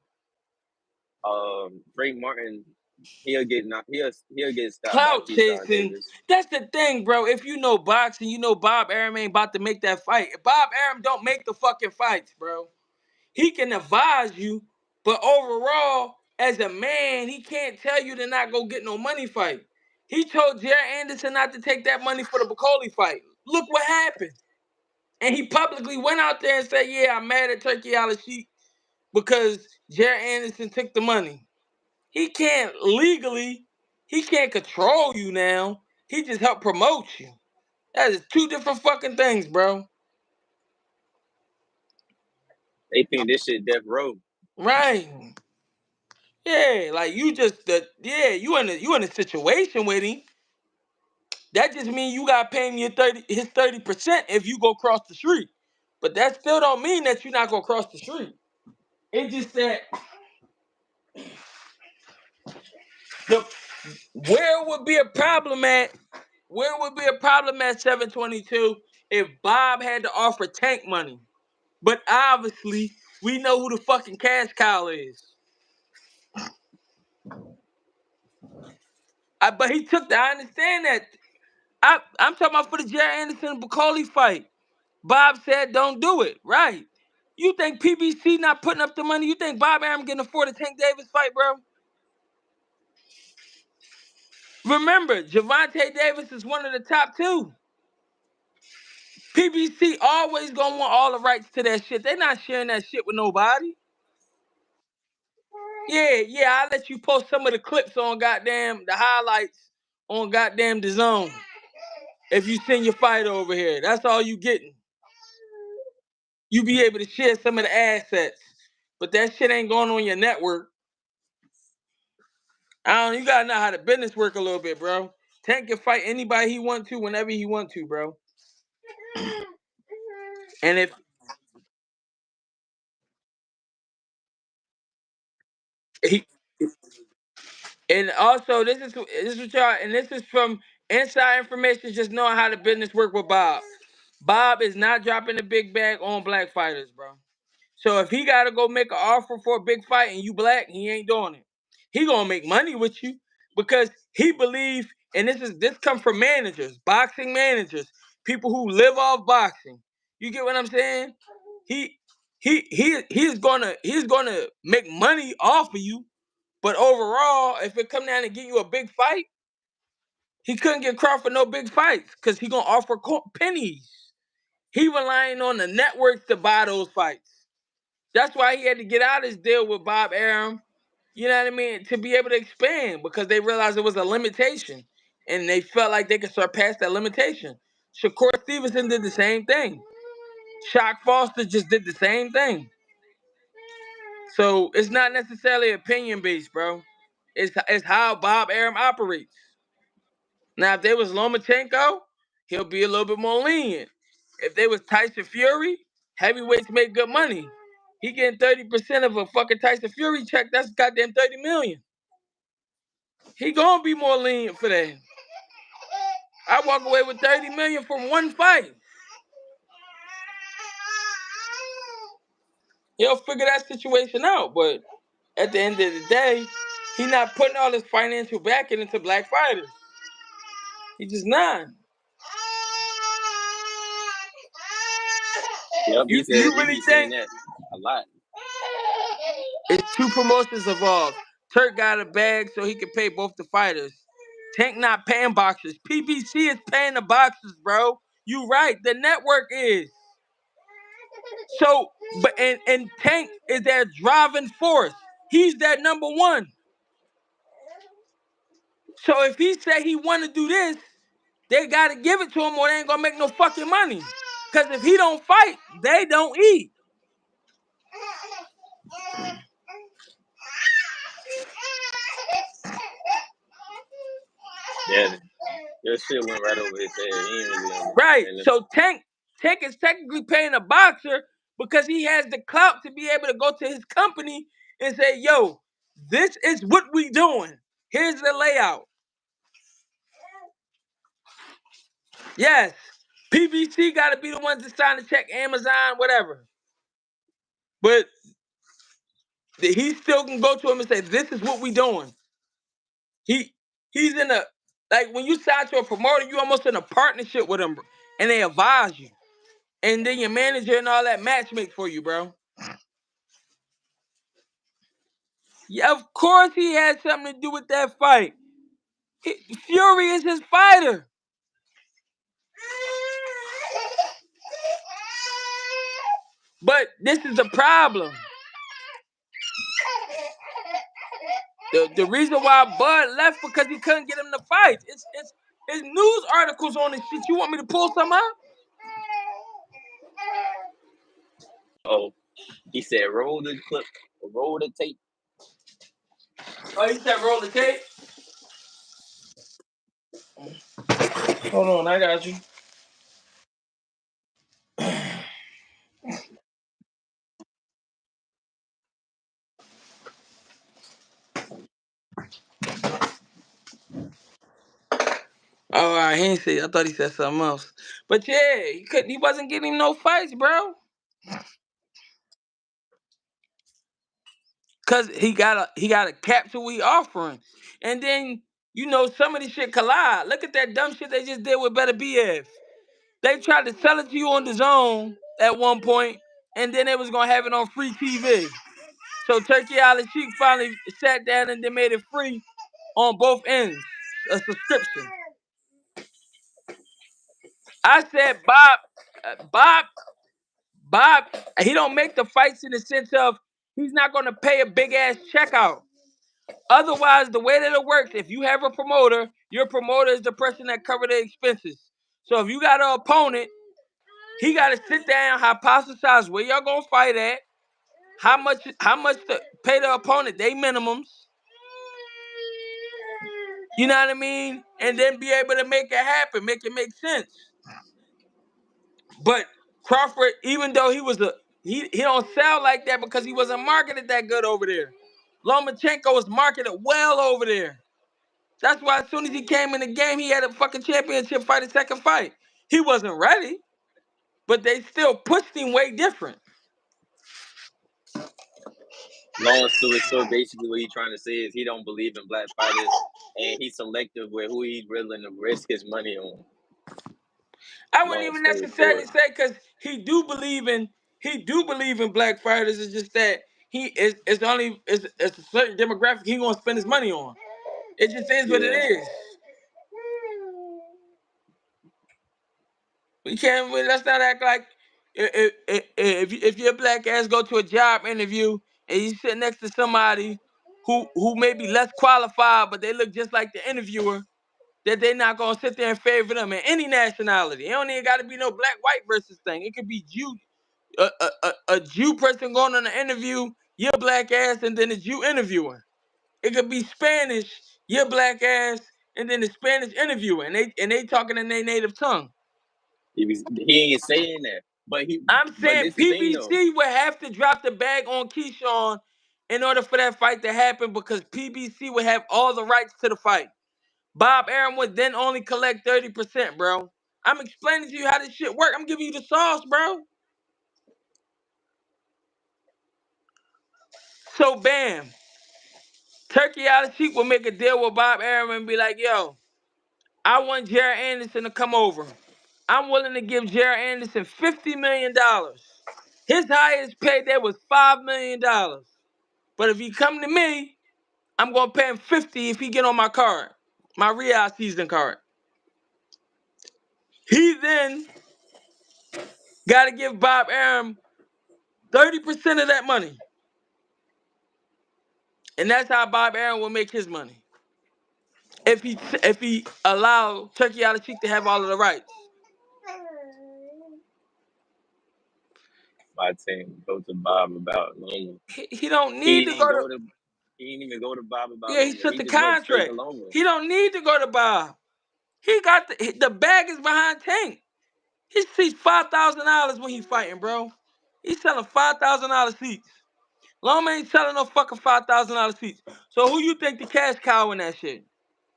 Frank Martin, he'll get stopped by Clout Keyshawn chasing. Davis. That's the thing, bro. If you know boxing, you know Bob Arum ain't about to make that fight. If Bob Arum don't make the fucking fights, bro. He can advise you, but overall, as a man, he can't tell you to not go get no money fight. He told Jared Anderson not to take that money for the Bacoli fight. Look what happened. And he publicly went out there and said, yeah, I'm mad at Turkey Al-Sheikh because Jared Anderson took the money. He can't legally, he can't control you now. He just helped promote you. That is two different fucking things, bro. They think this shit death row. Right. Yeah, like you just you in a situation with him. That just means you gotta pay him his 30% if you go cross the street. But that still don't mean that you're not gonna cross the street. It just that the where would be a problem at where would be a problem at 722 if Bob had to offer Tank money. But obviously, we know who the fucking cash cow is. But he took that. I understand that. I'm talking about for the Jerry Anderson Bacoli fight. Bob said don't do it. Right. You think PBC not putting up the money? You think Bob Arum can afford a Tank Davis fight, bro? Remember, Javante Davis is one of the top two. PBC always gonna want all the rights to that shit. They not sharing that shit with nobody. Yeah, I'll let you post some of the clips on goddamn the highlights on goddamn the zone. If you send your fight over here, that's all you getting. You be able to share some of the assets, but that shit ain't going on your network. I don't. You gotta know how the business work a little bit, bro. Tank can fight anybody he want to whenever he want to, bro. And if he and also this is what y'all and this is from inside information, just knowing how the business work with Bob. Bob is not dropping the big bag on black fighters, bro. So if he gotta go make an offer for a big fight and you black, he ain't doing it. He gonna make money with you because he believe, and this comes from managers, boxing managers, people who live off boxing. You get what I'm saying? He he's gonna make money off of you, but overall, if it come down to get you a big fight, he couldn't get Crawford no big fights because he gonna offer pennies. He relying on the networks to buy those fights. That's why he had to get out his deal with Bob Arum, you know what I mean, to be able to expand because they realized it was a limitation and they felt like they could surpass that limitation. Shakur Stevenson did the same thing. Shock Foster just did the same thing. So it's not necessarily opinion based, bro. It's how Bob Arum operates. Now, if they was Lomachenko, he'll be a little bit more lenient. If they was Tyson Fury, heavyweights make good money. He getting 30% of a fucking Tyson Fury check. That's goddamn 30 million. He gonna be more lenient for that. I walk away with 30 million from one fight. He'll figure that situation out, but at the end of the day, he not putting all his financial backing into black fighters. He just not. Yep, You you he really be saying think that a lot. it's two promotions involved? Turk got a bag so he can pay both the fighters. Tank not paying boxers. PBC is paying the boxers, bro. You right. The network is. So, but and Tank is their driving force. He's their number one. So if he say he want to do this, they gotta give it to him, or they ain't gonna make no fucking money. Cause if he don't fight, they don't eat. Yeah, your shit went right over his head. He ain't really Right. understand. So Tank is technically paying a boxer because he has the clout to be able to go to his company and say, yo, this is what we doing. Here's the layout. Yes. PBC got to be the ones to sign the check, Amazon, whatever. But he still can go to him and say, this is what we doing. He's in a, like when you sign to a promoter, you almost in a partnership with him, and they advise you. And then your manager and all that match make for you, bro. Yeah, of course he had something to do with that fight. Fury is his fighter. But this is the problem. The reason why Bud left because he couldn't get him to fight. It's news articles on this shit. You want me to pull some up? Oh, he said, roll the clip, roll the tape. Oh, he said roll the tape? Hold on, I got you. Oh, I ain't say. I thought he said something else. But yeah, he wasn't getting no fights, bro. Cause he got a cap to what he offering. And then, some of this shit collide. Look at that dumb shit they just did with Better BF. They tried to sell it to you on the zone at one point, and then they was gonna have it on free TV. So Turkey Island Sheik finally sat down and they made it free on both ends, a subscription. I said, Bob, he don't make the fights in the sense of he's not gonna pay a big ass checkout. Otherwise, the way that it works, if you have a promoter, your promoter is the person that cover the expenses. So if you got an opponent, he got to sit down, hypothesize where y'all gonna fight at, how much to pay the opponent, they minimums. You know what I mean? And then be able to make it happen, make it make sense. But Crawford, even though he don't sell like that because he wasn't marketed that good over there. Lomachenko was marketed well over there. That's why as soon as he came in the game, he had a fucking championship fight, his second fight. He wasn't ready, but they still pushed him way different. Long story short, basically what he's trying to say is he don't believe in black fighters, and he's selective with who he's willing to risk his money on. I wouldn't Long even story necessarily short. say because he do believe in black fighters. It's just that it's a certain demographic he gonna spend his money on. It just is what it Yeah. is. Let's not act like if your black ass go to a job interview and you sit next to somebody who may be less qualified but they look just like the interviewer, that they not gonna sit there and favor them in any nationality. It don't even got to be no black white versus thing. It could be Jew, a Jew person going on an interview, your black ass, and then a Jew interviewing. It could be Spanish, your black ass, and then the Spanish interviewer, and they talking in their native tongue. He ain't saying that. I'm But saying this the thing though. PBC would have to drop the bag on Keyshawn in order for that fight to happen because PBC would have all the rights to the fight. Bob Arum would then only collect 30%, bro. I'm explaining to you how this shit work. I'm giving you the sauce, bro. So bam, Turkey Out of Sheep will make a deal with Bob Arum and be like, yo, I want Jared Anderson to come over. I'm willing to give Jared Anderson $50 million. His highest pay there was $5 million. But if he come to me, I'm gonna pay him 50 if he get on my card. My Real season card. He then got to give Bob Arum 30% of that money. And that's how Bob Arum will make his money. If he allow Turkey Out of Cheek to have all of the rights. My team go to Bob about Loma. He don't He need to didn't go to. go to. He didn't even go to Bob about Yeah, he Loma. took He the just went straight to contract. Loma. He don't need to go to Bob. He got the bag is behind Tank. He seats $5,000 when he fighting, bro. He's selling $5,000 seats. Loma ain't selling no fucking $5,000 seats. So who you think the cash cow in that shit?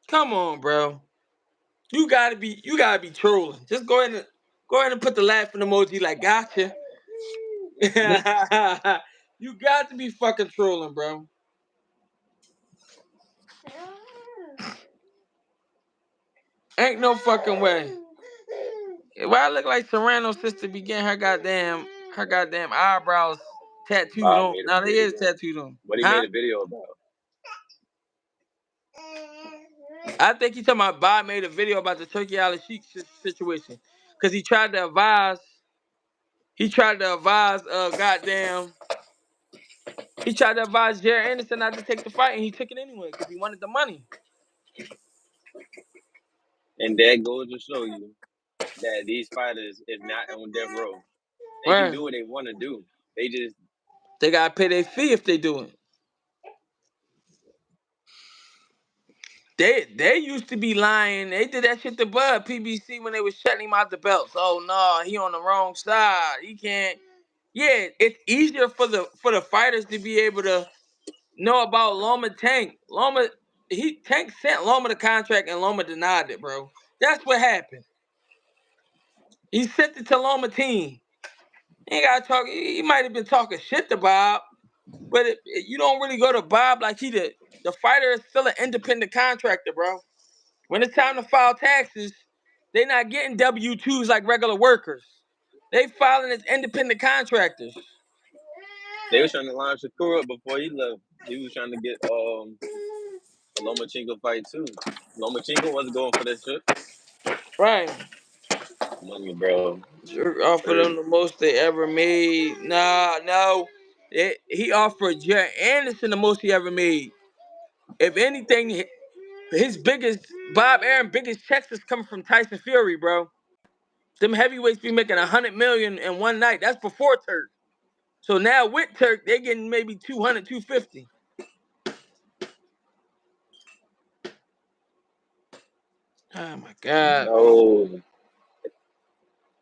Come on, bro. You gotta be trolling. Just go ahead and put the laughing emoji like gotcha. You got to be fucking trolling, bro. Ain't no fucking way. Why I look like Serrano's sister be getting her goddamn eyebrows tattooed Bob on? made a Now they is video. tattooed on. What he Huh? made a video about. I think he talking about Bob made a video about the Turkey Island Sheik situation. Cause he tried to advise Jerry Anderson not to take the fight and he took it anyway because he wanted the money. And that goes to show you that these fighters is not on death row. They can Right. do what they want to do. They just They gotta pay their fee if they do it. They used to be lying. They did that shit to Bud PBC when they was shutting him out the belts. Oh no, he on the wrong side. He can't. Yeah, it's easier for the fighters to be able to know about Loma Tank. Tank sent Loma the contract and Loma denied it, bro. That's what happened. He sent it to Loma team. He ain't gotta talk. He might have been talking shit to Bob, but you don't really go to Bob like he did. The fighter is still an independent contractor, bro. When it's time to file taxes, they not getting W-2s like regular workers. They filing as independent contractors. they was trying to line Shakur up before he left. He was trying to get a Lomachenko fight too. Lomachenko wasn't going for that shit. Right. Money, bro. Jerk It's offered them crazy. the most they ever made. Nah, no. He offered Jerry Anderson the most he ever made. If anything, his biggest, Bob Arum biggest checks is coming from Tyson Fury, bro. Them heavyweights be making $100 million in one night. That's before Turk. So now with Turk, they getting maybe 200, 250. Oh my God. No,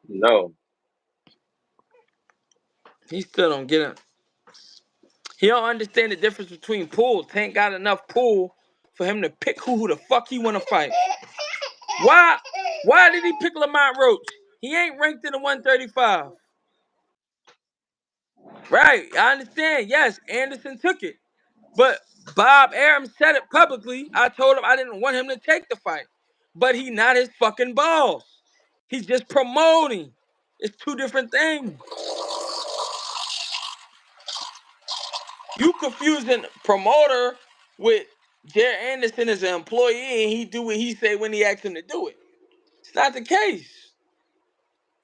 no. He still don't get it. He don't understand the difference between pool. Tank got enough pool for him to pick who the fuck he want to fight. Why? Why did he pick Lamont Roach? He ain't ranked in the 135. Right. I understand. Yes, Anderson took it. But Bob Arum said it publicly. I told him I didn't want him to take the fight. But he not his fucking boss. He's just promoting. It's two different things. You confusing promoter with Jerry Anderson as an employee and he do what he say when he asks him to do it. It's not the case.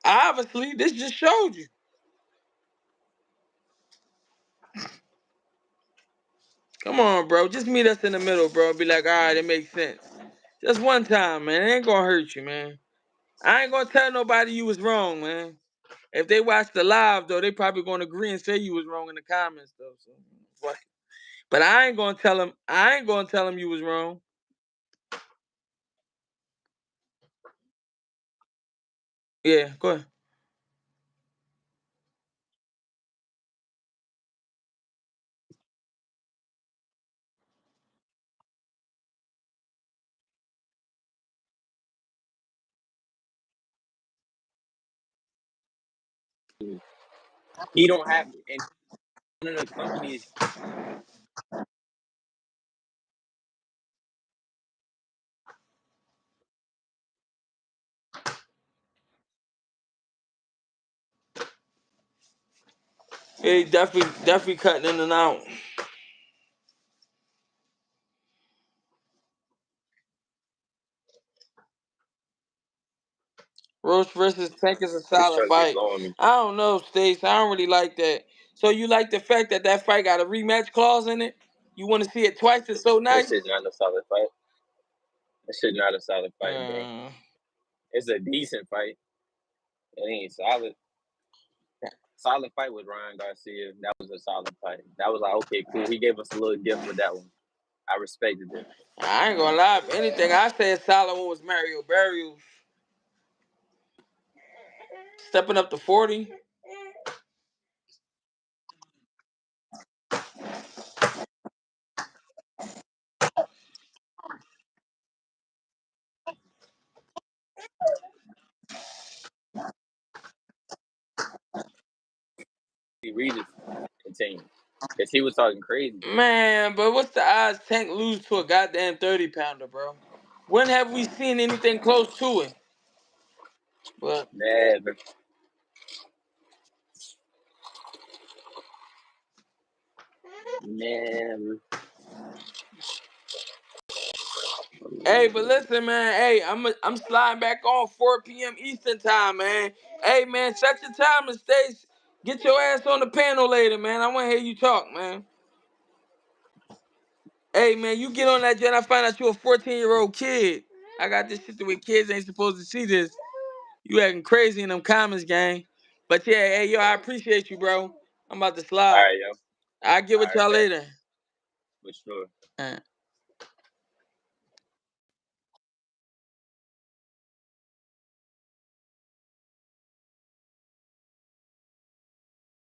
Obviously, this just showed you. Come on, bro. Just meet us in the middle, bro. Be like, all right, it makes sense. Just one time, man. It ain't gonna hurt you, man. I ain't gonna tell nobody you was wrong, man. If they watch the live, though, they probably gonna agree and say you was wrong in the comments, though. So, but I ain't gonna tell them. I ain't gonna tell them you was wrong. Yeah, go ahead. He don't have, and one of the companies. Yeah, he definitely cutting in and out. Roach versus Tank is a This solid truck be fight. blowing me. I don't know, Stace. I don't really like that. So you like the fact that that fight got a rematch clause in it? You want to see it twice? It's so That nice. shit not a solid fight. That shit not a solid fight, bro. Uh, It's a decent fight. It ain't solid. Solid fight with Ryan Garcia. That was a solid fight. That was like, okay, cool. He gave us a little gift with that one. I respected it. I ain't gonna lie. If anything, I said solid one was Mario Barrios stepping up to 40. He Regis continue. Because he was talking crazy. Man, but what's the odds Tank lose to a goddamn 30-pounder, bro? When have we seen anything close to it? But Never. Never. hey, but listen, man. Hey, I'm sliding back on 4 p.m. Eastern time, man. Hey, man, set your time and stay. Get your ass on the panel later, man. I want to hear you talk, man. Hey, man, you get on that jet. I find out you a 14-year-old kid. I got this shit the way kids ain't supposed to see this. You acting crazy in them comments, gang. But yeah, hey, yo, I appreciate you, bro. I'm about to All slide. right, yo. I'll get All with right, y'all bet. later. For sure.